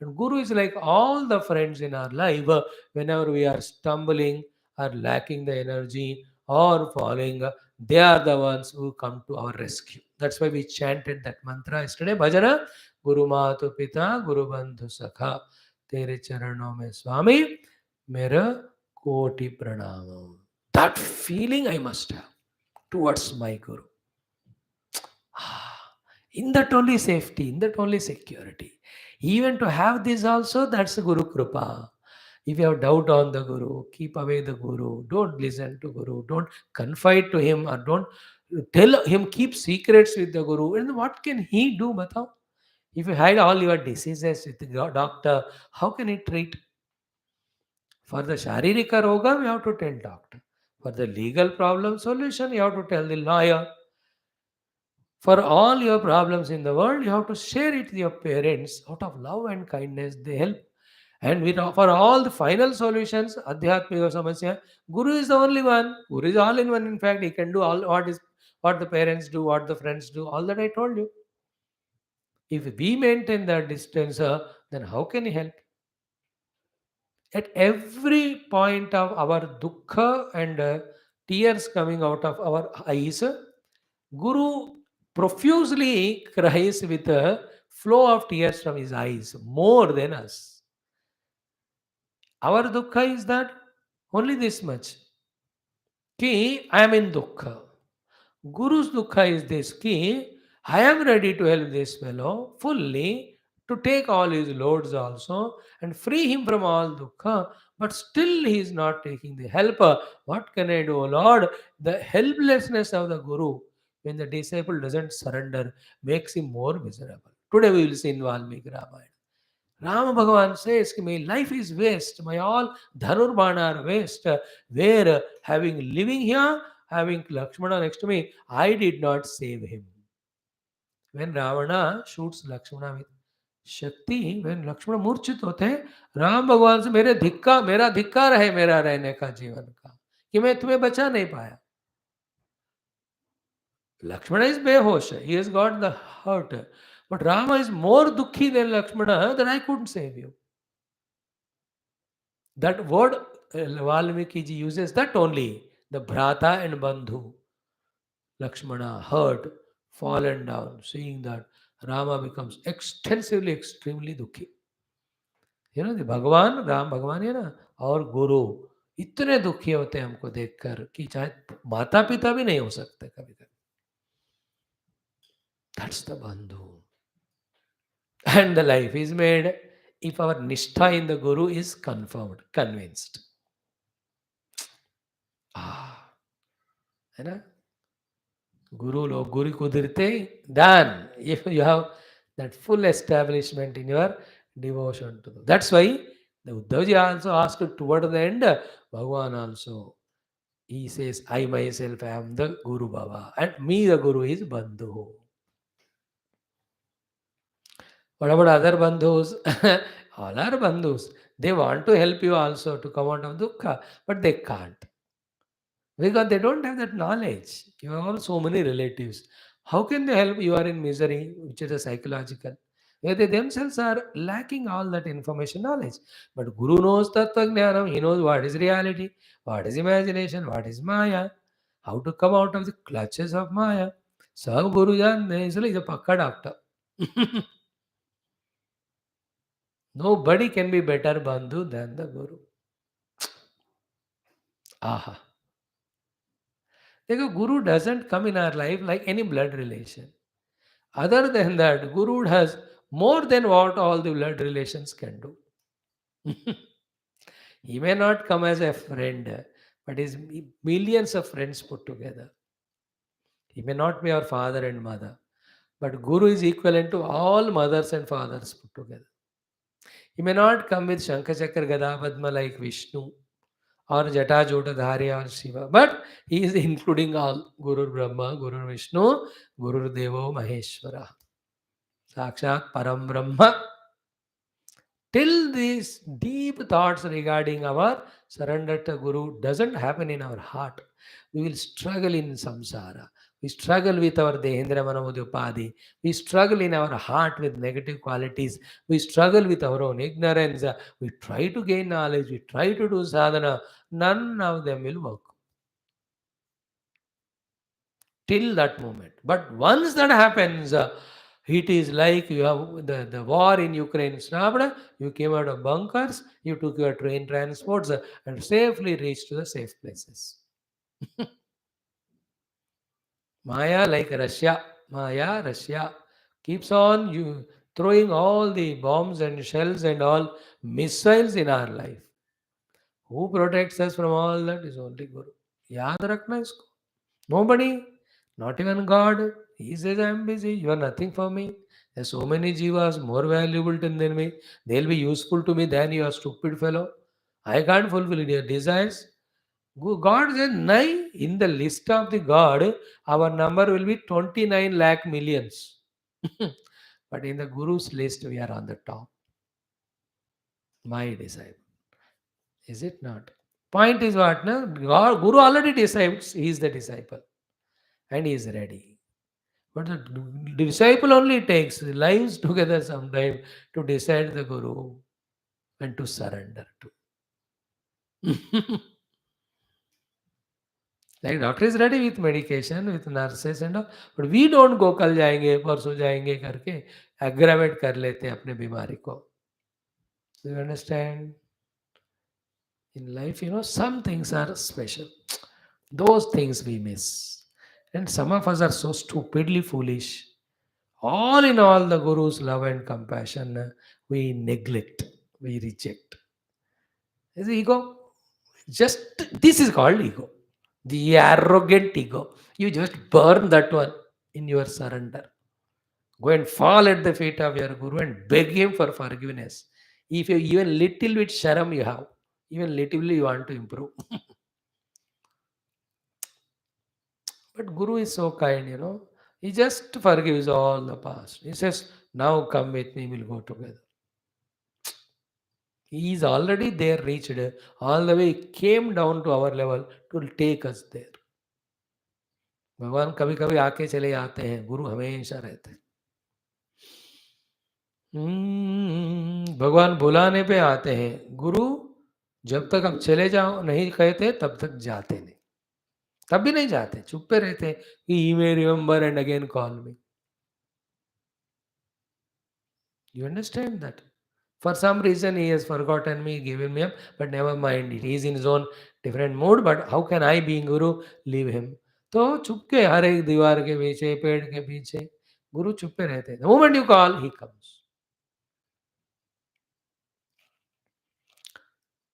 A: And Guru is like all the friends in our life. Whenever we are stumbling or lacking the energy or falling, they are the ones who come to our rescue. That's why we chanted that mantra yesterday. Bhajana, Guru Matu Pita, Guru Bandhu Sakha. तेरे चरणों में स्वामी मेरा कोटि प्रणाम. That feeling I must have towards my Guru. In that only safety, in that only security. Even to have this also, that's Guru Kripa. If you have doubt on the Guru, keep away the Guru. Don't listen to Guru. Don't confide to him or don't tell him, keep secrets with the Guru. And what can he do, Batao? If you hide all your diseases with the doctor, how can he treat? For the Sharirika Roga, we have to tell doctor. For the legal problem solution, you have to tell the lawyer. For all your problems in the world, you have to share it with your parents. Out of love and kindness, they help. And for all the final solutions, Adhyatmika Samasya, Guru is the only one. Guru is all in one. In fact, he can do all what the parents do, what the friends do, all that I told you. If we maintain that distance, then how can he help? At every point of our dukkha and tears coming out of our eyes, Guru profusely cries with a flow of tears from his eyes more than us. Our dukkha is that only this much. Ki, I am in dukkha. Guru's dukkha is this ki, I am ready to help this fellow fully, to take all his loads also and free him from all dukkha, but still he is not taking the help. What can I do, Lord? The helplessness of the Guru when the disciple doesn't surrender makes him more miserable. Today we will see in Valmiki Ramayana. Rama Bhagavan says, my life is waste, my all Dhanurbana are waste. Where having living here, having Lakshmana next to me, I did not save him. When Ravana shoots Lakshmana with Shakti, when Lakshmana मूर्छित होते हैं, राम भगवान से मेरा धिक्कार है मेरा रहने का जीवन का कि मैं तुम्हें बचा नहीं पाया. Lakshmana is behosh, he has got the hurt, but Rama is more dukhi than Lakshmana that I couldn't save you. That word Valmiki ji uses that only, the Bhrata and Bandhu. Lakshmana hurt, fallen down, seeing that Rama becomes extremely dukhi. The भगवान राम भगवान है ना और गुरु इतने दुखी होते हैं हमको देखकर कि चाहे माता पिता भी नहीं हो सकते कभी कभी. That's the bandhu. And the life is made if our nishtha in the Guru is confirmed, convinced. है ना? Guru kudirte, done. If you have that full establishment in your devotion to them. That's why the Uddhavaji also asked toward the end, Bhagavan also. He says, I myself am the Guru Baba and me the Guru is Bandhu. What about other Bandhus? All are Bandhus. They want to help you also to come out of dukkha, but they can't. Because they don't have that knowledge. You have all so many relatives. How can they help? You are in misery, which is a psychological. Where they themselves are lacking all that information knowledge. But Guru knows Tattva Jnanam. He knows what is reality, what is imagination, what is Maya, how to come out of the clutches of Maya. सब गुरु जानते हैं, इसलिए पक्का doctor. Nobody can be better bandhu than the Guru. Aha. देखो, Guru doesn't come in our life like any blood relation. Other than that, Guru has more than what all the blood relations can do. He may not come as a friend, but is millions of friends put together. He may not be our father and mother, but Guru is equivalent to all mothers and fathers put together. He may not come with Shankachakra Gada Padma like Vishnu or Jata Jotadhari or Shiva, but he is including all Guru Brahma, Guru Vishnu, Guru Devo Maheshwara, Sakshat Param Brahma. Till these deep thoughts regarding our surrender to Guru doesn't happen in our heart, we will struggle in samsara. We struggle with our Dehendra Manamudupadi. We struggle in our heart with negative qualities. We struggle with our own ignorance. We try to gain knowledge. We try to do sadhana. None of them will work till that moment. But once that happens, it is like you have the war in Ukraine stopped, you came out of bunkers, you took your train transports and safely reached to the safe places. Maya, like Russia, Maya, Russia, keeps on you throwing all the bombs and shells and all missiles in our life. Who protects us from all that is only Guru. याद रखना इसको. Nobody, not even God. He says, I am busy. You are nothing for me. There's so many jivas more valuable than me. They'll be useful to me than you, a stupid fellow. I can't fulfill your desires. God says, Nai, in the list of the God, our number will be 29 lakh millions. But in the Guru's list, we are on the top. My disciple. Is it not? Point is what? No? God, Guru already decides he is the disciple and he is ready. But the disciple only takes lives together sometime to decide the Guru and to surrender to. Like doctor is ready with medication, with nurses and all, but we don't go कल जाएंगे परसों जाएंगे करके aggravate कर लेते हैं अपने बीमारी को. Do you understand? In life, some things are special. Those things we miss. And some of us are so stupidly foolish. All in all, the Guru's love and compassion we neglect, we reject. Is ego? Just this is called ego. The arrogant ego. You just burn that one in your surrender. Go and fall at the feet of your Guru and beg him for forgiveness. If you even little bit sharam you have, even little you want to improve. But Guru is so kind. He just forgives all the past. He says, now come with me, we'll go together. He is already there, reached all the way, came down to our level to take us there. भगवान कभी कभी आके चले जाते हैं, गुरु हमेशा रहते हैं. भगवान बुलाने पे आते हैं, गुरु जब तक अब चले जाओ नहीं कहते तब तक जाते नहीं. तब भी नहीं जाते, चुप पे रहते कि he may remember and again call me. You understand that? For some reason he has forgotten me, given me up, but never mind. He is in his own different mood. But how can I, being Guru, leave him? तो चुपके हर एक दीवार के पीछे, पेड़ के पीछे, गुरु चुपके रहते हैं. The moment you call, he comes.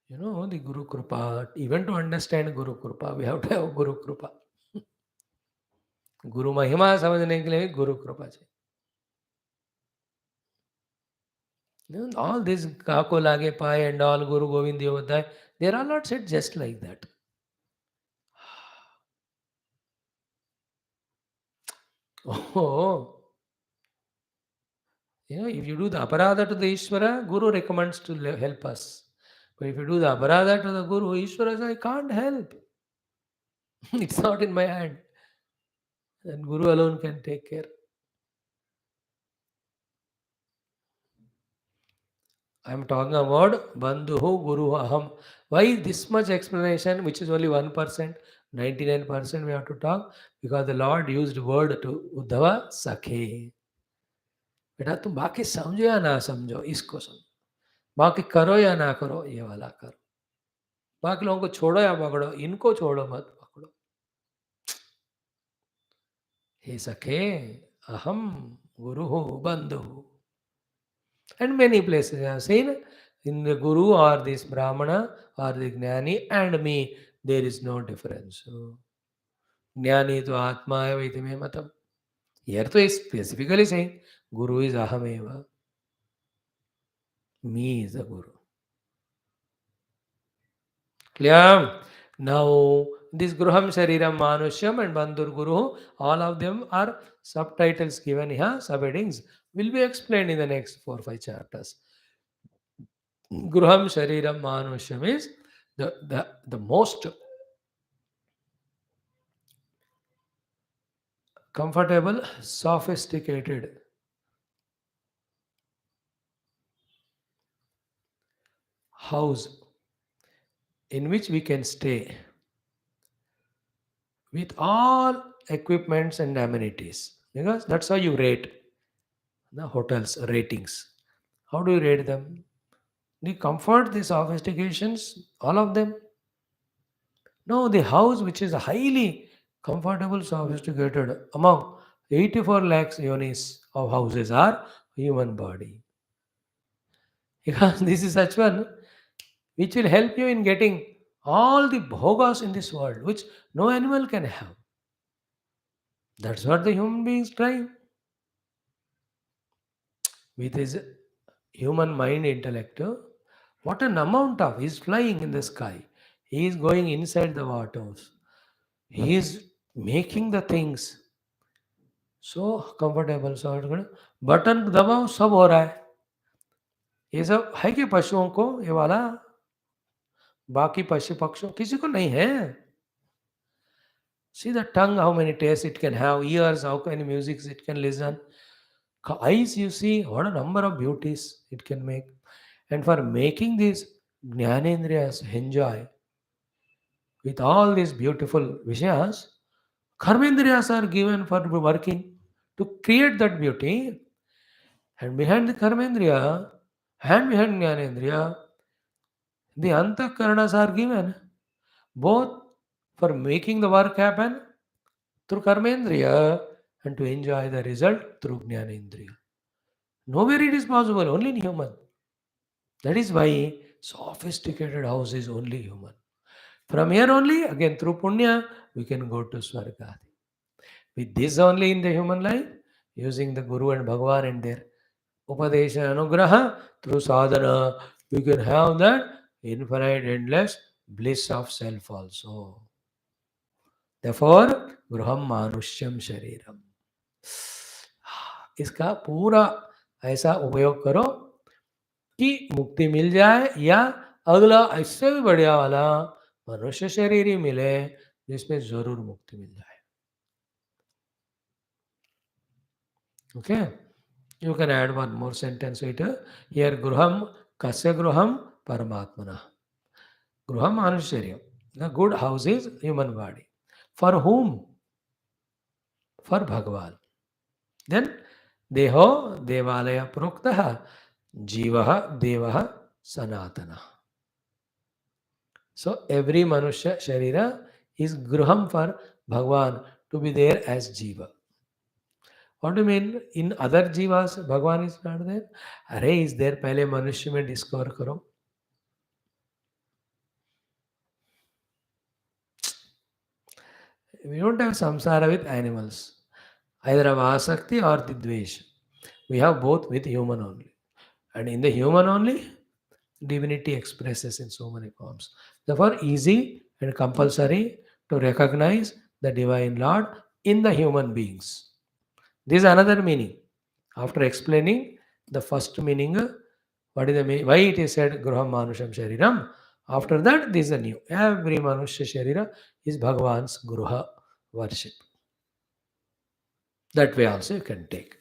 A: The Guru Krupa. Even to understand Guru Krupa, we have to have Guru Krupa. गुरु महिमा समझने के लिए गुरु कृपा चाहिए. All this Kako Lage Pai and all Guru Govind Devadai, they are all not said just like that. Oh, if you do the aparadha to the Ishvara, Guru recommends to help us. But if you do the aparadha to the Guru, Ishvara says, I can't help. It's not in my hand. And Guru alone can take care. I am talking about Bandhu Guru Aham. Why this much explanation, which is only 1%? 99% we have to talk because the Lord used word to Uddhava Sakhe. बेटा तुम बाकी समझो या ना समझो, इसको समझो, बाकी करो या ना करो, ये वाला करो, बाकी लोगों को छोड़ो या पकड़ो, इनको छोड़ो मत पकड़ो. हे सखे अहम गुरु बंधु. And many places I have seen in the Guru or this Brahmana or the Jnani and me, there is no difference. So, Jnani to Atma eva iti me matam. Here to is specifically saying Guru is Ahameva. Me is the Guru. Clear? Now, this Gruham Shariram Manusyam and Bandhur Guru, all of them are subtitles given here, subheadings, will be explained in the next 4 or 5 chapters. Gruham Shariram Manusyam is the most comfortable, sophisticated house in which we can stay with all equipments and amenities. Because that's how you rate the hotels ratings. How do you rate them? The comfort, the sophistications, all of them. No, the house which is highly comfortable, sophisticated, among 84 lakhs yonis of houses are human body. Because this is such one which will help you in getting all the bhogas in this world, which no animal can have. That's what the human beings try. With his human mind intellect, what an amount of, he's flying in the sky. He is going inside the waters. He is making the things so comfortable. So button दबाओ सब हो रहा है. ये सब है कि पशुओं को ये वाला, बाकी पशु पक्षियों किसी को नहीं है. See the tongue, how many tastes it can have, ears, how many musics it can listen, eyes, you see what a number of beauties it can make. And for making these Jnanendriyas enjoy with all these beautiful Vishayas, Karmendriyas are given for working to create that beauty. And behind the Karmendriya and behind Jnanendriya, the Antakaranas are given both for making the work happen through Karmendriya and to enjoy the result through Jnanendriya. Nowhere it is possible, only in human. That is why sophisticated house is only human. From here only, again through Punya, we can go to Swarga. With this only in the human life, using the Guru and Bhagavan and their Upadesha Anugraha, through sadhana, we can have that infinite, endless bliss of self also. Therefore, Gruham Manushyam Shariram. इसका पूरा ऐसा उपयोग करो कि मुक्ति मिल जाए, या अगला इससे भी बढ़िया वाला मनुष्य शरीर ही मिले जिसमें जरूर मुक्ति मिल जाए. Okay, you can add one more sentence to it. Here Gruham Kasya Gruham Paramatmana. Gruham Manusharyam. The good house is human body. For whom? For Bhagavan. Then Deho Devalaya Proktaha Jivaha Devaha Sanatana. So every Manusya Sharira is Gruham for Bhagavan to be there as Jiva. What do you mean? In other Jivas, Bhagavan is not there? Array is there, पहले मनुष्य में discover करो. We don't have samsara with animals, either of asakti or the dvesh. We have both with human only. And in the human only, divinity expresses in so many forms. Therefore, easy and compulsory to recognize the Divine Lord in the human beings. This is another meaning. After explaining the first meaning, what is the meaning? Why it is said Gruham Manusham Shariram? After that, this is a new. Every Manusya Sharira is Bhagavan's Gruha worship. That way also you can take.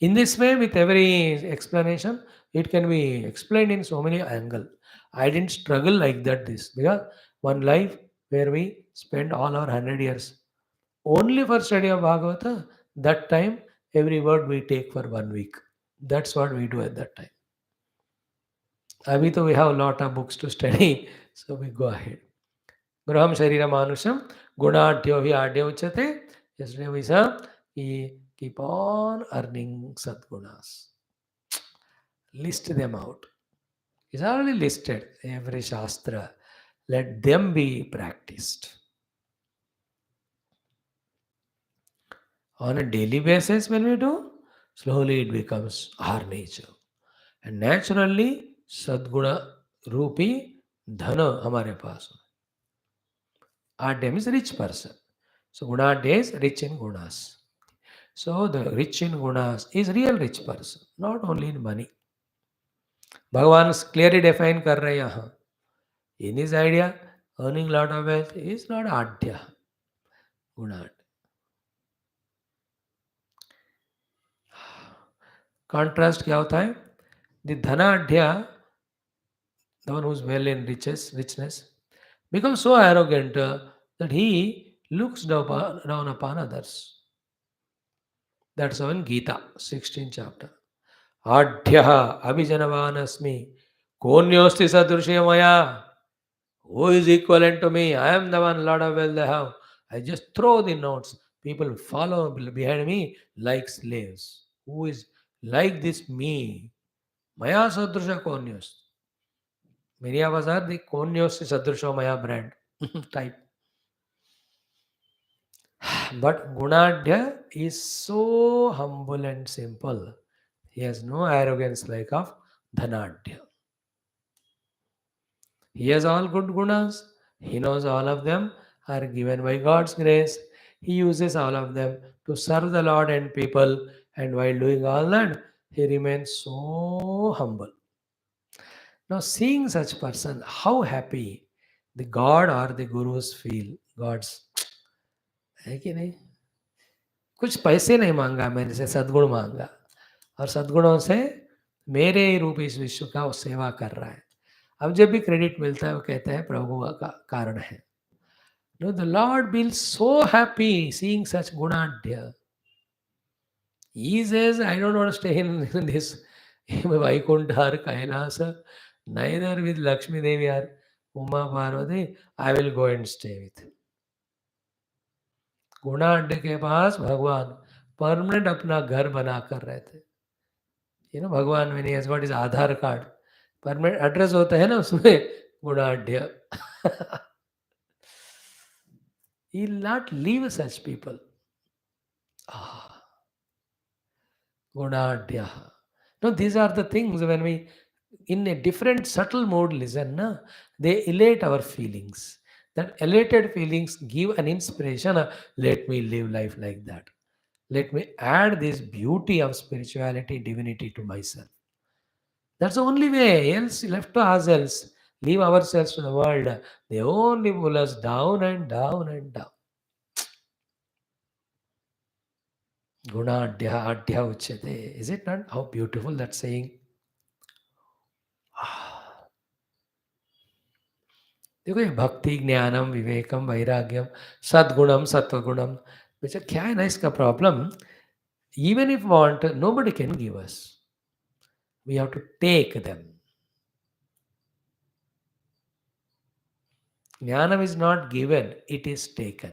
A: In this way, with every explanation, it can be explained in so many angles. I didn't struggle like that this, because one life where we spend all our 100 years only for study of Bhagavata. That time, every word we take for 1 week. That's what we do at that time. Abhi to we have a lot of books to study, so we go ahead. Graham Sharira Manusham, Gunadhyo hi Adhya Uchate. Yesterday we saw, keep on earning Sadgunas. List them out. It's already listed, every Shastra. Let them be practiced. On a daily basis, when we do, slowly it becomes our nature. And naturally, Sadguna Rupi Dhana hamare paas. Adya means rich person. So Gunadya is rich in gunas. So the rich in gunas is real rich person, not only in money. Bhagavan clearly define कर रहे हैं यहाँ. In his idea, earning lot of wealth is not adya, gunad. Contrast क्या होता है? The dhanadya, the one who's well in richness, becomes so arrogant that he looks down upon others. That's how in Gita, 16th chapter. Adhyaha abhijanavanasmi konyosti sadrushya maya. Who is equivalent to me? I am the one, lot of wealth I have. I just throw the notes. People follow behind me like slaves. Who is like this me? Maya sadrusha konyos. Many of us are the konyos sadrusha maya brand type. But Gunadhya is so humble and simple. He has no arrogance like of Dhanadhya. He has all good gunas. He knows all of them are given by God's grace. He uses all of them to serve the Lord and people. And while doing all that, he remains so humble. Now, seeing such person, how happy the God or the gurus feel. God's है कि नहीं? कुछ पैसे नहीं मांगा मेरे से, सद्गुण मांगा और सद्गुणों से मेरे रूप इस विश्व का वो सेवा कर रहा है. अब जब भी क्रेडिट मिलता है वो कहते हैं प्रभु का कारण है. No, the Lord feels so happy seeing such gunadhya. He says, I don't want to stay in this Vaikuntha or Kailasa, neither with Lakshmi Devi or Uma Parvati. I will go and stay with. गुणाढ़ के पास भगवान permanent अपना घर बना कर रहे थे. भगवान में नहीं got is Aadhaar card permanent address होता है ना उसमें गुणाढ़. He will not leave such people. Gunadhya. No, these are the things when we, in a different subtle mode, listen, na, they elate our feelings. That elated feelings give an inspiration. Let me live life like that. Let me add this beauty of spirituality, divinity to myself. That's the only way. Else, left to ourselves, leave ourselves to the world. They only pull us down and down and down. Gunadhya adhya uchyate. Is it not? How beautiful that saying? देखो ये भक्ति ज्ञानम विवेकम वैराग्यम सद्गुणम सत्वगुणम. बेचा क्या है ना इसका problem? Even if want, nobody can give us. We have to take them. Jnanam is not given, it is taken.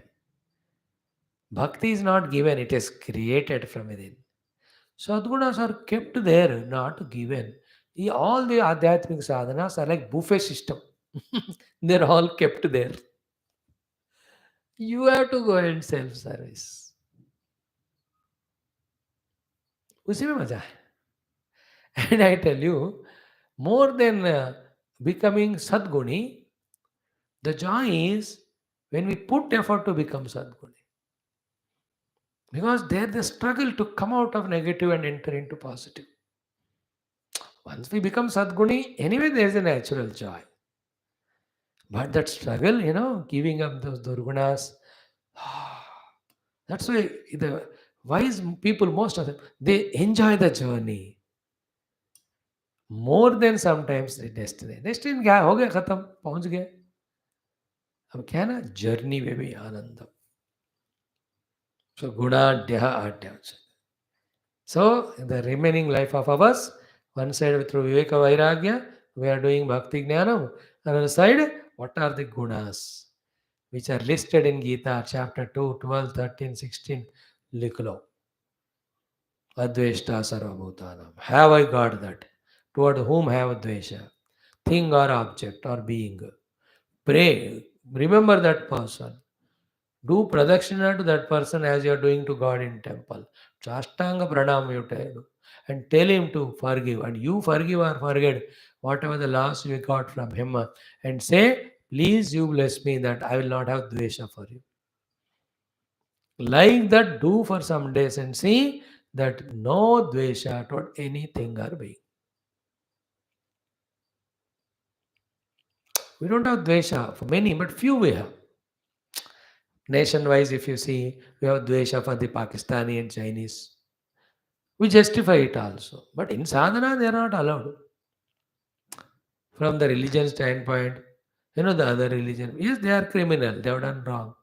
A: Bhakti is not given, it is created from within. Sadgunas are kept there, not given. All the Adhyatmic sadhanas are like buffet system. They're all kept there. You have to go and self-service. उसी में मजा है. And I tell you, more than becoming Sadguni, the joy is when we put effort to become Sadguni. Because there the struggle to come out of negative and enter into positive. Once we become Sadguni, anyway there is a natural joy. But that struggle, giving up those Durgunas, that's why the wise people, most of them, they enjoy the journey more than sometimes the destiny. Destiny क्या हो गया खत्म, पहुंच गए. अब क्या है ना, जर्नी में भी आनंद. So gunadhyaha adhyam. So in the remaining life of ours, one side through Viveka Vairagya, we are doing Bhakti Jnanam. Another side, what are the gunas which are listed in Gita chapter 2, 12, 13, 16? Liklo. Adveshta sarvabhutanam. Have I got that? Toward whom have dvesha? Thing or object or being. Pray. Remember that person. Do pradakshina to that person as you are doing to God in temple. Chastanga pranam you tell and tell him to forgive. And you forgive or forget whatever the loss you got from him and say, please you bless me that I will not have dvesha for you. Like that, do for some days and see that no dvesha toward anything or being. We don't have dvesha for many, but few we have. Nation-wise, if you see, we have dvesha for the Pakistani and Chinese. We justify it also. But in sadhana, they are not allowed. From the religion standpoint, the other religion, yes, they are criminal, they have done wrong.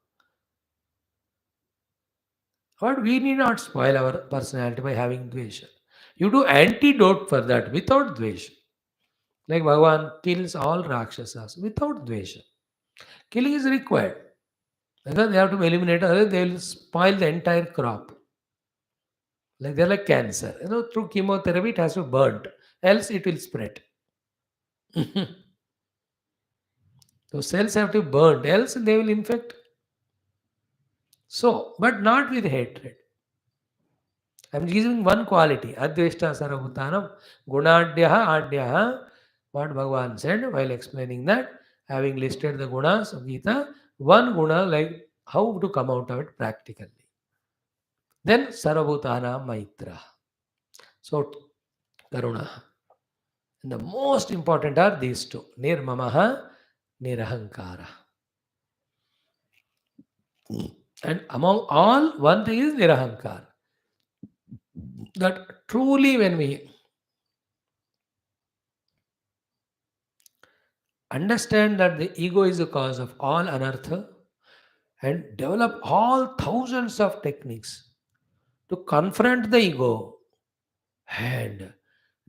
A: But we need not spoil our personality by having dvesha. You do antidote for that without dvesha. Like Bhagavan kills all Rakshasas without dvesha. Killing is required. Because they have to eliminate, otherwise they will spoil the entire crop. Like they're like cancer. Through chemotherapy it has to burn, else it will spread. Those cells have to burn, else they will infect. So, but not with hatred. I'm giving one quality. Adveshta sarabhutanam gunadhyaha adhyaha. What Bhagavan said while explaining that, having listed the gunas of Gita, one guna like how to come out of it practically. Then sarabhutana maitra. So, karuna. And the most important are these two. Nirmamaha, nirahankara. And among all, one thing is nirahankara. That truly when we understand that the ego is the cause of all anartha and develop all thousands of techniques to confront the ego and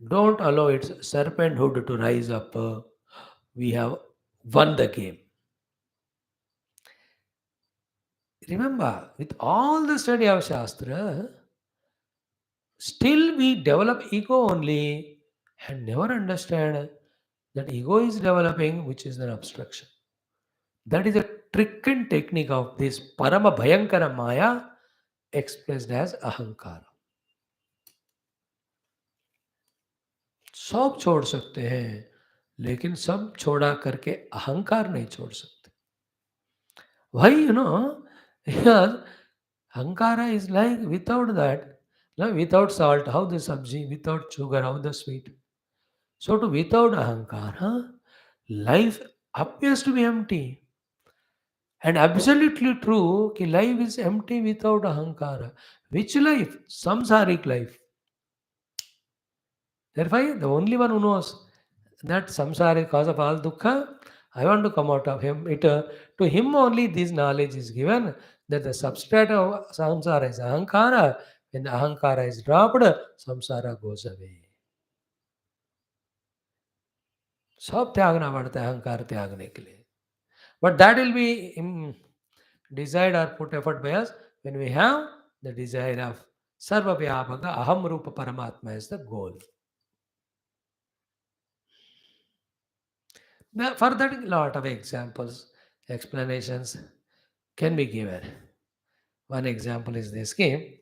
A: don't allow its serpenthood to rise up, we have won the game. Remember, with all the study of Shastra, still we develop ego only and never understand that ego is developing, which is an obstruction. That is a trick and technique of this Parama Bhayankara Maya expressed as Ahankara. सब छोड़ सकते हैं लेकिन सब छोड़ा करके अहंकार नहीं छोड़ सकते. Why, because ahankara is like without that, like without salt, how the sabji, without sugar, how the sweet. So to without ahankara, life appears to be empty. And absolutely true, कि life is empty without ahankara. Which life? Samsaric life. Therefore, the only one who knows that samsara is cause of all dukkha, I want to come out of him. To him only this knowledge is given that the substrate of samsara is ahankara. When the ahankara is dropped, samsara goes away. सब त्यागना पड़ता है अहंकार त्यागने के लिए. But that will be desired or put effort by us when we have the desire of Sarva Vyapaka Aham Rupa Paramatma as the goal. For that, a lot of examples, explanations can be given. One example is this game.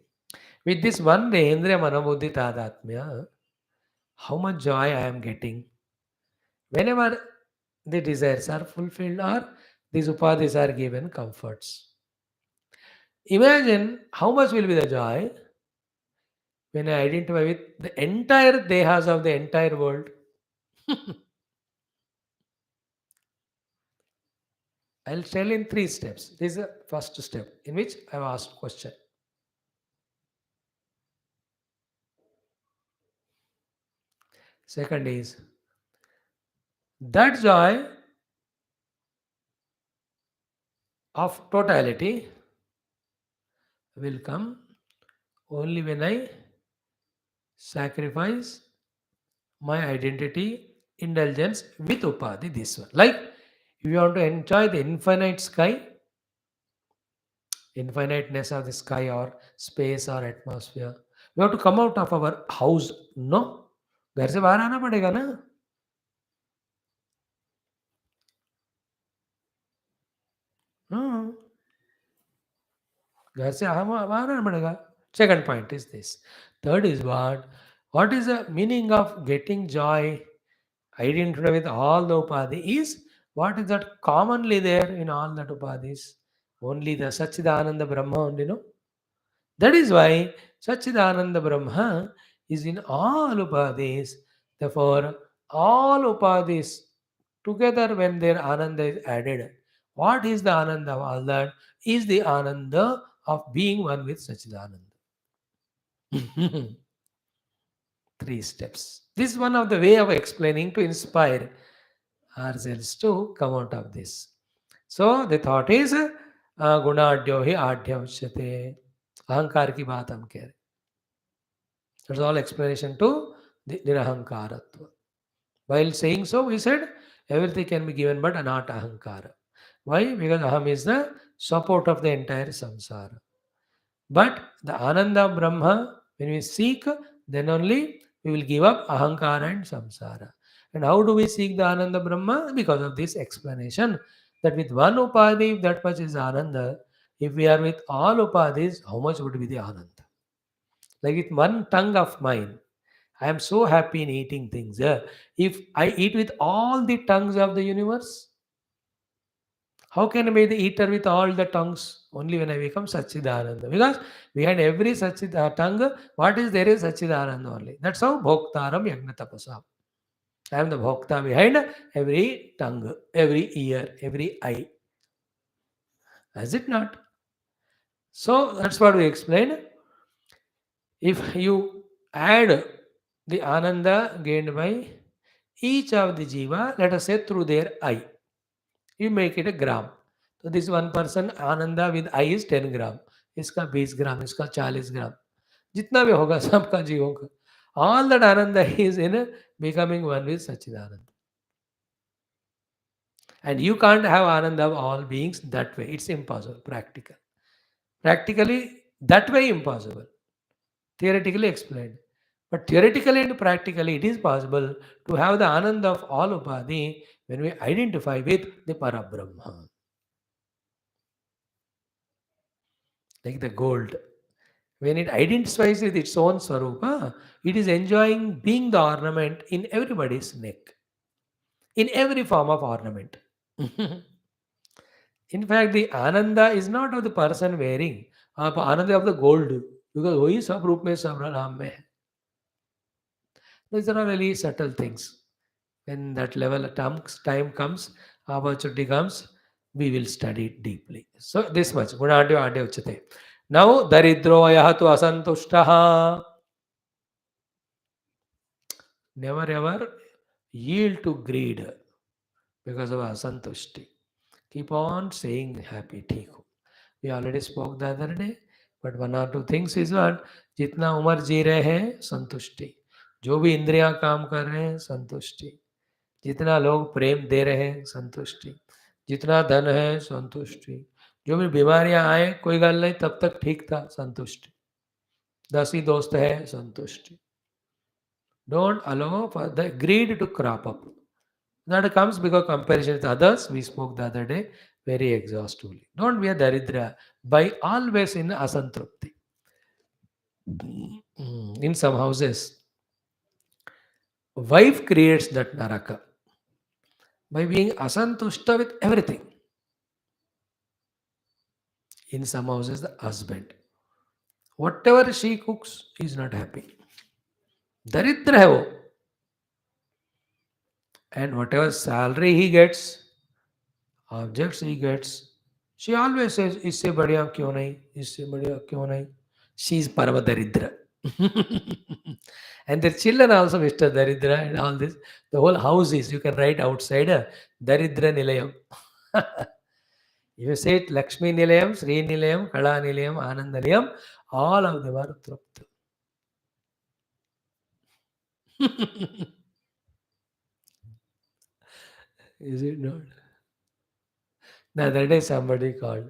A: With this one day, Indriya Manabuddhi Tadatmya, how much joy I am getting whenever the desires are fulfilled or these upadhis are given comforts. Imagine how much will be the joy when I identify with the entire dehas of the entire world. I'll tell in 3 steps. This is the first step in which I've asked question. Second is that joy of totality will come only when I sacrifice my identity, indulgence with upadhi. This one. Like if you want to enjoy the infinite sky, infiniteness of the sky or space or atmosphere, we have to come out of our house. No, घर से बाहर आना पड़ेगा ना. हाँ, घर से बाहर आना पड़ेगा. Second point is this. Third is what is the meaning of getting joy, identity with all the upadhi is what is that commonly there in all that upadhis? Only the Satchidananda Brahma only, no? That is why Satchidananda Brahma is in all upadhis. Therefore, all upadhis together when their ananda is added, what is the ananda of all that? Is the ananda of being one with Satchidananda. Three steps. This is one of the way of explaining to inspire ourselves to come out of this. So the thought is गुणाढ्यो ही आढ्य उच्यते. अहंकार की बात हम कह रहे. That's all explanation to the nirahankaratva. While saying so, we said everything can be given but not ahankara. Why? Because aham is the support of the entire samsara. But the Ananda of Brahma, when we seek, then only we will give up Ahankara and Samsara. And how do we seek the Ananda Brahma? Because of this explanation that with one Upadhi, if that much is Ananda, if we are with all Upadhis, how much would be the Ananda? Like with one tongue of mine, I am so happy in eating things. If I eat with all the tongues of the universe, how can I be the eater with all the tongues? Only when I become Satchidananda. Because behind every tongue, what is there is Satchidananda only. That's how Bhoktaram Yagna Tapasa. I am the Bhokta behind every tongue, every ear, every eye. Is it not? So that's what we explained. If you add the Ananda gained by each of the Jiva, let us say through their eye, you make it a gram. So this one person Ananda with I is 10 ग्राम, इसका 20 ग्राम, इसका 40 ग्राम, जितना भी होगा सबका जीवों का, all that Ananda is in becoming one with Sachidananda. And you can't have ananda of all beings that way. It's impossible. Practically that way impossible. Theoretically explained. But theoretically and practically it is possible to have the ananda of all upadhi when we identify with the Parabrahma. Like the gold. When it identifies with its own swarupa, it is enjoying being the ornament in everybody's neck, in every form of ornament. In fact, the ananda is not of the person wearing, ananda of the gold, because वही सब रूप में सब नाम में है. These are really subtle things. When that level of time comes, opportunity comes, we will study it deeply. So this much. Gunadyo adyo uchate. Now, daridro ayahatu asantushtaha. Never ever yield to greed because of asantushti. Keep on saying happy, ठीक हो. We already spoke the other day, but one or two things is what, जितना उम्र जी रहे हैं संतुष्टि, जो भी इंद्रियां काम कर रहे हैं संतुष्टि, जितना लोग प्रेम दे रहे हैं संतुष्टि, जितना धन है संतुष्टि, जो भी बीमारियां आए कोई गल नहीं, तब तक ठीक था संतुष्टि, 10 ही दोस्त है संतुष्टि. Don't allow for the greed to crop up. That comes because comparison with others, we spoke the other day very exhaustively. Don't be a daridra by always in asantrupti. In some houses, wife creates that naraka by being asantushta with everything. In some houses, the husband, whatever she cooks, he is not happy. Daridra hai wo. And whatever salary he gets, objects he gets, she always says, इससे बढ़िया क्यों नहीं, इससे बढ़िया क्यों नहीं. She is Parama Daridra. And their children also Mr. Daridra and all this. The whole house is, you can write outside, Daridra Nilayam. You say it Lakshmi Nilayam, Sri Nilayam, Kala Nilayam, Ananda Nilayam, all of them are Trupta. Is it not? The other day somebody called.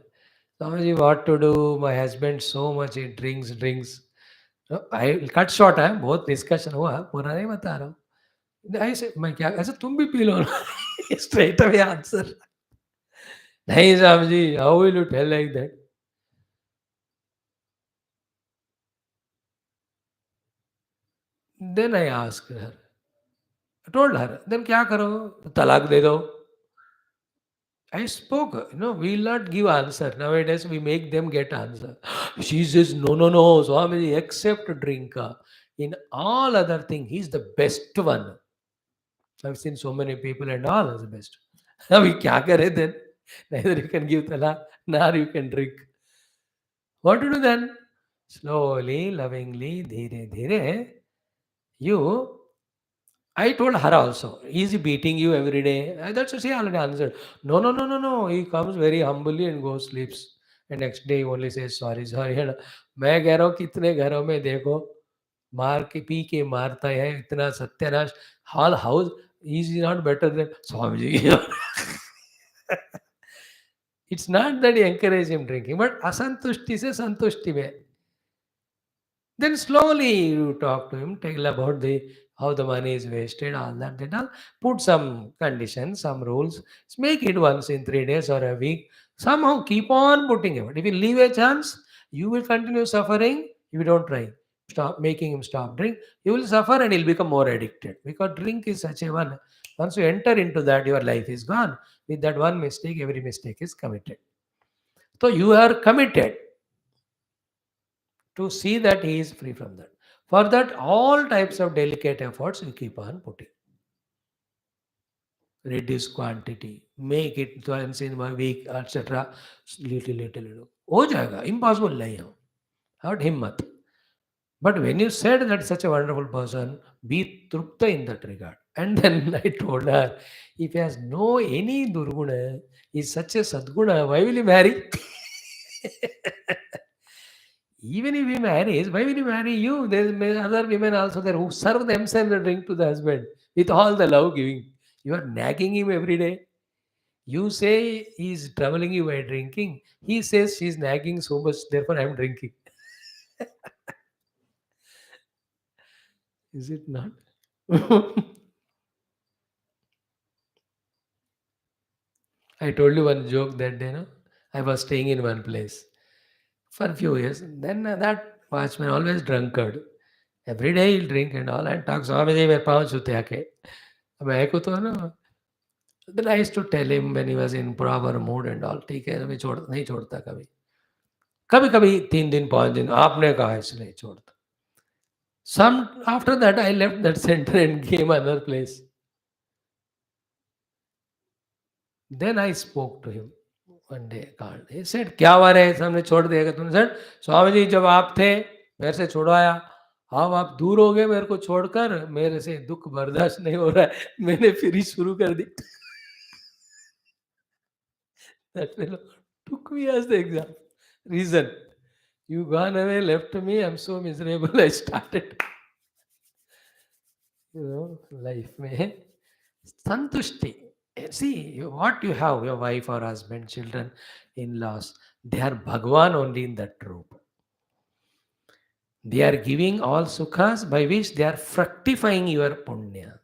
A: Swamiji, what to do? My husband so much he drinks. I cut short है, बहुत discussion हुआ, पूरा नहीं बता रहा हूँ। ऐसे मैं क्या ऐसे तुम भी पी लो ना स्ट्रेट अवे आंसर नहीं साहब जी how will you tell like that then I ask her told her then क्या करो तलाक दे दो I spoke, we will not give answer. Nowadays, we make them get answer. She says, no, no, no, Swamiji, except drink. In all other thing, he's the best one. I've seen so many people and all is the best. We kya kare then? Neither you can give talak, nor you can drink. What to do then? Slowly, lovingly, dheere, dheere, you I told her also, is he beating you every day? That's what she already answered. No, no, no, no, no. He comes very humbly and goes sleeps. And next day he only says sorry, sorry. And मैं कह रहा हूँ कितने घरों में देखो मार के पी के मारता है इतना सत्यानाश hall house is not better than Swami ji it's not that encourage him drinking but असंतुष्टि से संतुष्टि में then slowly you talk to him, tell about the how the money is wasted, all that, that all. Put some conditions, some rules. Make it once in 3 days or a week. Somehow keep on putting effort. If you leave a chance, you will continue suffering if you don't try. Stop making him stop drink. You will suffer and he'll become more addicted. Because drink is such a one. Once you enter into that, your life is gone. With that one mistake, every mistake is committed. So you are committed to see that he is free from that. For that, all types of delicate efforts you keep on putting. Reduce quantity, make it once in a week, etc. Little, little, little. हो जाएगा, impossible नहीं हो. Not himmat. But when you said that such a wonderful person, be trupta in that regard. And then I told her, if he has no any durguna, is such a sadguna, why will he marry? Even if he marries, why will he marry you? There are other women also there who serve themselves the drink to the husband with all the love giving. You are nagging him every day. You say he's troubling you by drinking. He says she's nagging so much, therefore I'm drinking. Is it not? I told you one joke that day, no? I was staying in one place for a few years. Then that watchman always drunkard. Every day he'll drink and all and talk. Swami ji मेरे पाँव छूते आके मैं को तो ना then I used to tell him when he was in proper mood and all ठीक है मैं छोड़ नहीं छोड़ता कभी कभी कभी 3 दिन 5 दिन आपने कहा इसलिए छोड़ता some after that I left that center and came another place then I spoke to him one day called he said क्या हुआ रे हमने छोड़ दिया तुमने said स्वामी जी जब आप थे मेरे से छुड़वाया अब आप दूर हो गए मेरे को छोड़कर मेरे से दुख बर्दाश्त नहीं हो रहा है मैंने फिर ही शुरू कर दी that fellow took me as the example reason you gone away left me I'm so miserable I started life में संतुष्टि see what you have your wife or husband children in-laws they are Bhagwan only in that room they are giving all sukhas by which they are fructifying your punya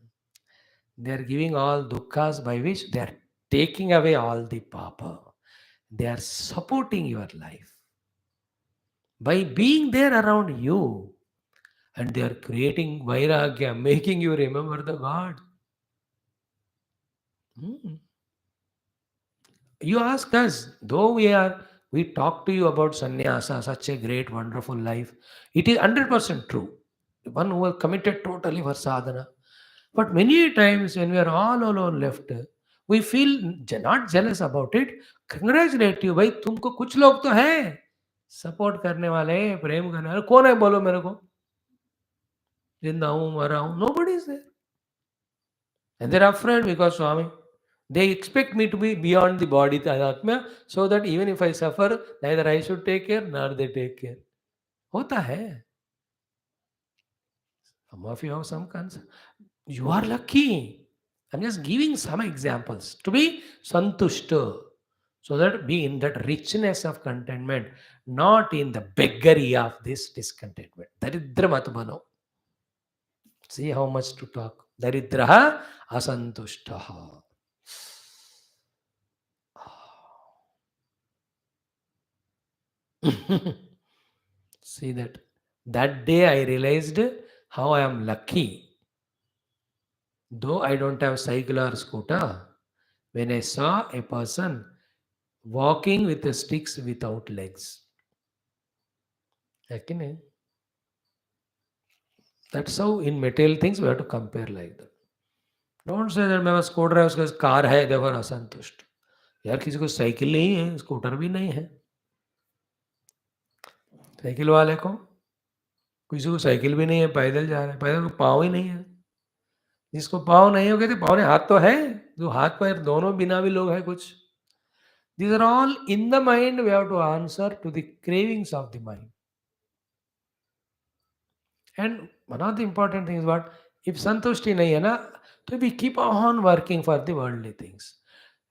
A: they are giving all dukkhas by which they are taking away all the papa they are supporting your life by being there around you and they are creating vairagya making you remember the god. Hmm. You ask us, though we talk to you about sannyasa, such a great, wonderful life. It is 100% true. One who has committed totally for sadhana. But many times when we are all alone left, we feel not jealous about it. Congratulate you, भाई तुमको कुछ लोग तो हैं support करने वाले प्रेम करने वाले कौन है बोलो मेरे को जिंदा हूँ मरा हूँ nobody is there and they're afraid because Swami They expect me to be beyond the body, Tadatmya, so that even if I suffer, neither I should take care nor they take care. होता है. Some of you have some concern. You are lucky. I'm just giving some examples to be santushta, so that be in that richness of contentment, not in the beggary of this discontentment. Daridra mat bano. See how much to talk. Daridraha asantushtaha. See that. That day I realized how I am lucky. Though I don't have cycle or scooter, when I saw a person walking with the sticks without legs. Okay, that's how in material things we have to compare like that. Don't say that मेरा scooter है उसका car है therefore असंतुष्ट. यार किसी को cycle नहीं है स्कूटर भी नहीं है. साइकिल वाले को किसी को साइकिल भी नहीं है पैदल जा रहा है पैदल को पाँव ही नहीं है. जिसको पाँव नहीं हो कहते पाँव ने हाथ तो है जो हाथ पैर दोनों बिना भी लोग है कुछ. These are all in the mind. We have to answer to the cravings of the mind. And one of the important things is what if santushti nahi hai na, so we keep on working for the worldly things.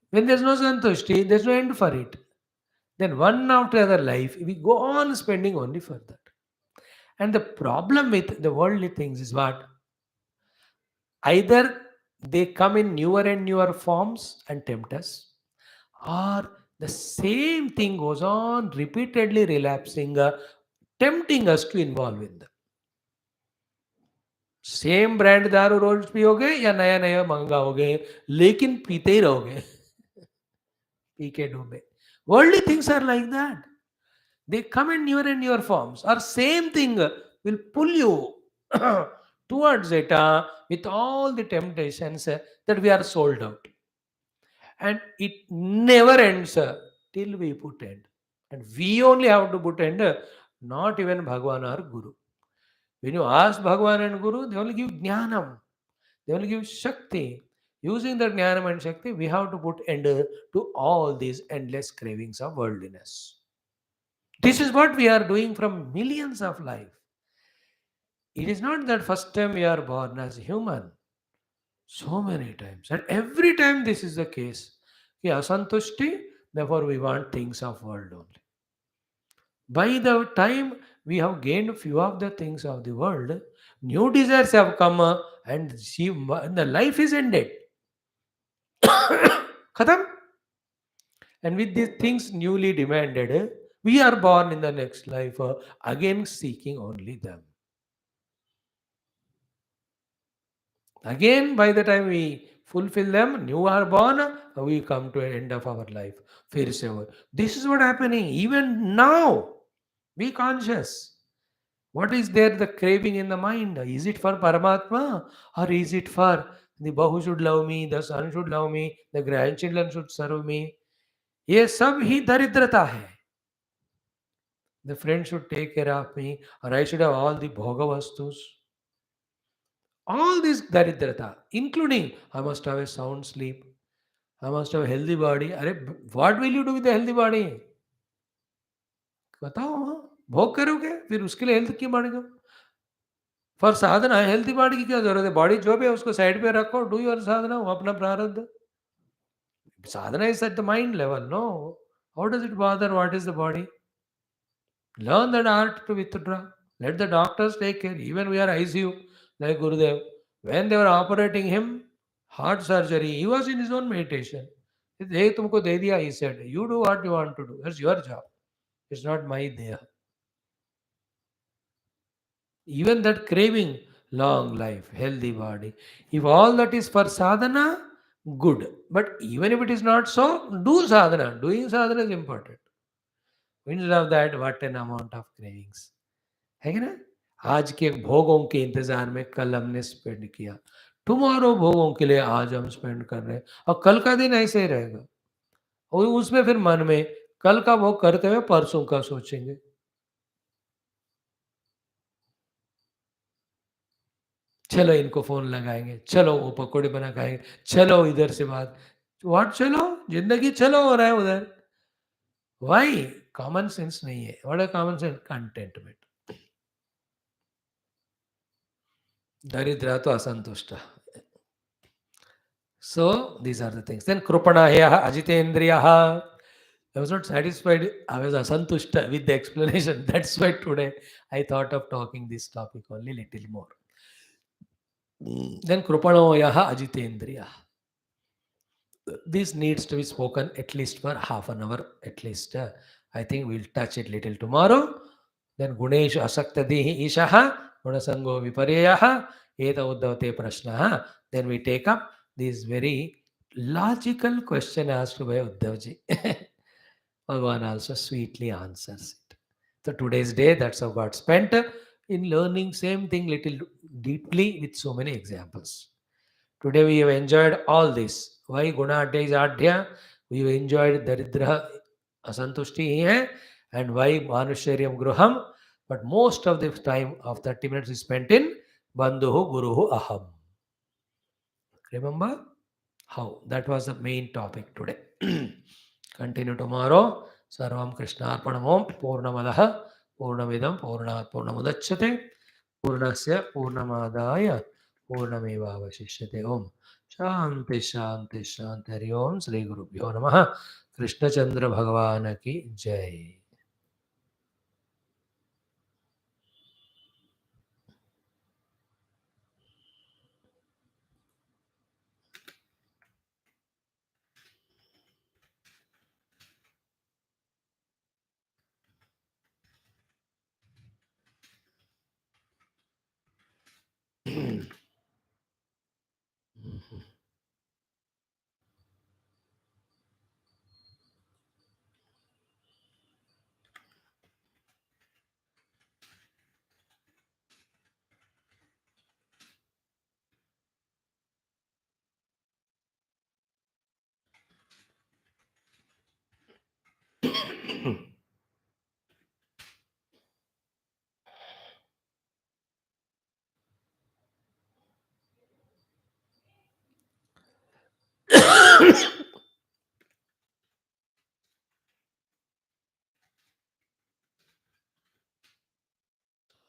A: When there's no santushti, there's no end for it. Then one after other life, we go on spending only for that. And the problem with the worldly things is what either they come in newer and newer forms and tempt us, or the same thing goes on repeatedly relapsing, tempting us to involve in them. Same brand दारू रोज पियोगे या नया नया मंगाओगे लेकिन पीते ही रहोगे. P के डूबे. Worldly things are like that. They come in newer and newer forms, or same thing will pull you towards it with all the temptations that we are sold out. And it never ends till we put end. And we only have to put end, not even Bhagwan or Guru. When you ask Bhagwan and Guru, they only give Jnanam. They only give Shakti. Using the Jnanam and Shakti, we have to put end to all these endless cravings of worldliness. This is what we are doing from millions of life. It is not that first time we are born as human. So many times. And every time this is the case. Asantushti, therefore we want things of world only. By the time we have gained few of the things of the world, new desires have come and the life is ended. Khatam? And with these things newly demanded, we are born in the next life again seeking only them. Again, by the time we fulfill them, new are born, we come to an end of our life. This is what happening even now. Be conscious. What is there the craving in the mind? Is it for Paramatma or is it for the Bahu should love me, the son should love me, the grandchildren should serve me? ये सब ही दरिद्रता है. The friend should take care of me, or I should have all the bhoga vastus. All this daridrata, including I must have a sound sleep, I must have a healthy body. अरे what will you do with the healthy body? बताओ. भोग करोगे फिर उसके लिए health क्यों बढ़ेगा? For Sadhana healthy body की क्या जरूरत है? बॉडी जो भी है उसको साइड पे रखो. डू योर साधना. वो अपना प्रारब्ध. Sadhana is at the mind level. No. How does it bother? What is the body? Learn that art to withdraw. Let the doctors take care. Even we are ICU, like Gurudev. When they were operating him, heart surgery, he was in his own meditation. Hey, tumko de diya, he said. You do what you want to do. That's your job. It's not my deha. Even that craving, long life, healthy body. If all that is for sadhana, good. But even if it is not so, do sadhana. Doing sadhana is important. Instead of that, what an amount of cravings. है कि ना? आज के भोगों के इंतजार में कल हमने स्पेंड किया. टुमारो भोगों के लिए आज हम स्पेंड कर रहे हैं और कल का दिन ऐसे ही रहेगा. और उसमें फिर मन में कल का भोग करते हुए परसों का सोचेंगे. चलो इनको फ़ोन लगाएँगे, चलो वो पकौड़े बना खाएँगे, चलो इधर से बात. व्हाट चलो, जिंदगी चलो हो रहा है उधर. वाई? कॉमन सेंस नहीं है. व्हाट है कॉमन सेंस? कंटेंटमेंट. दरिद्र तो असंतुष्ट. So these are the things. Then Krupanaya Ajitendriya. I was not satisfied. I was asantushta with the explanation. That's why today I thought of talking this topic only little more. Then Krupanaya Ajitendriya. This needs to be spoken at least for half an hour at least. I think we'll touch it little tomorrow. Then Guneshu Asaktadihi Ishaha Gunasango Viparyaha Eta Uddhavate Prashnaha. Then we take up this very logical question asked by Uddhavji. Bhagavan also sweetly answers it. So today's day, that's how God spent in learning same thing little deeply with so many examples. Today we have enjoyed all this. Why Gunadhya is Adhya? We have enjoyed Daridra Asantushti here, and why Manusharyam Gruham. But most of the time of 30 minutes is spent in Bandhuhu Guruhu Aham. Remember how? That was the main topic today. Continue tomorrow. Sarvam Krishna Arpanamom Purnamadaha Purnamidam Purnat Purnamudachyate Purnasya Purnamadaya Purnameva Vashishyate Om. Shanti Shanti Shanti Hari Om Sri Guru Bhyo Namaha. Krishna Chandra Bhagavana ki Jai.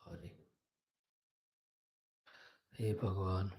A: Sorry. Hey Bhagavan.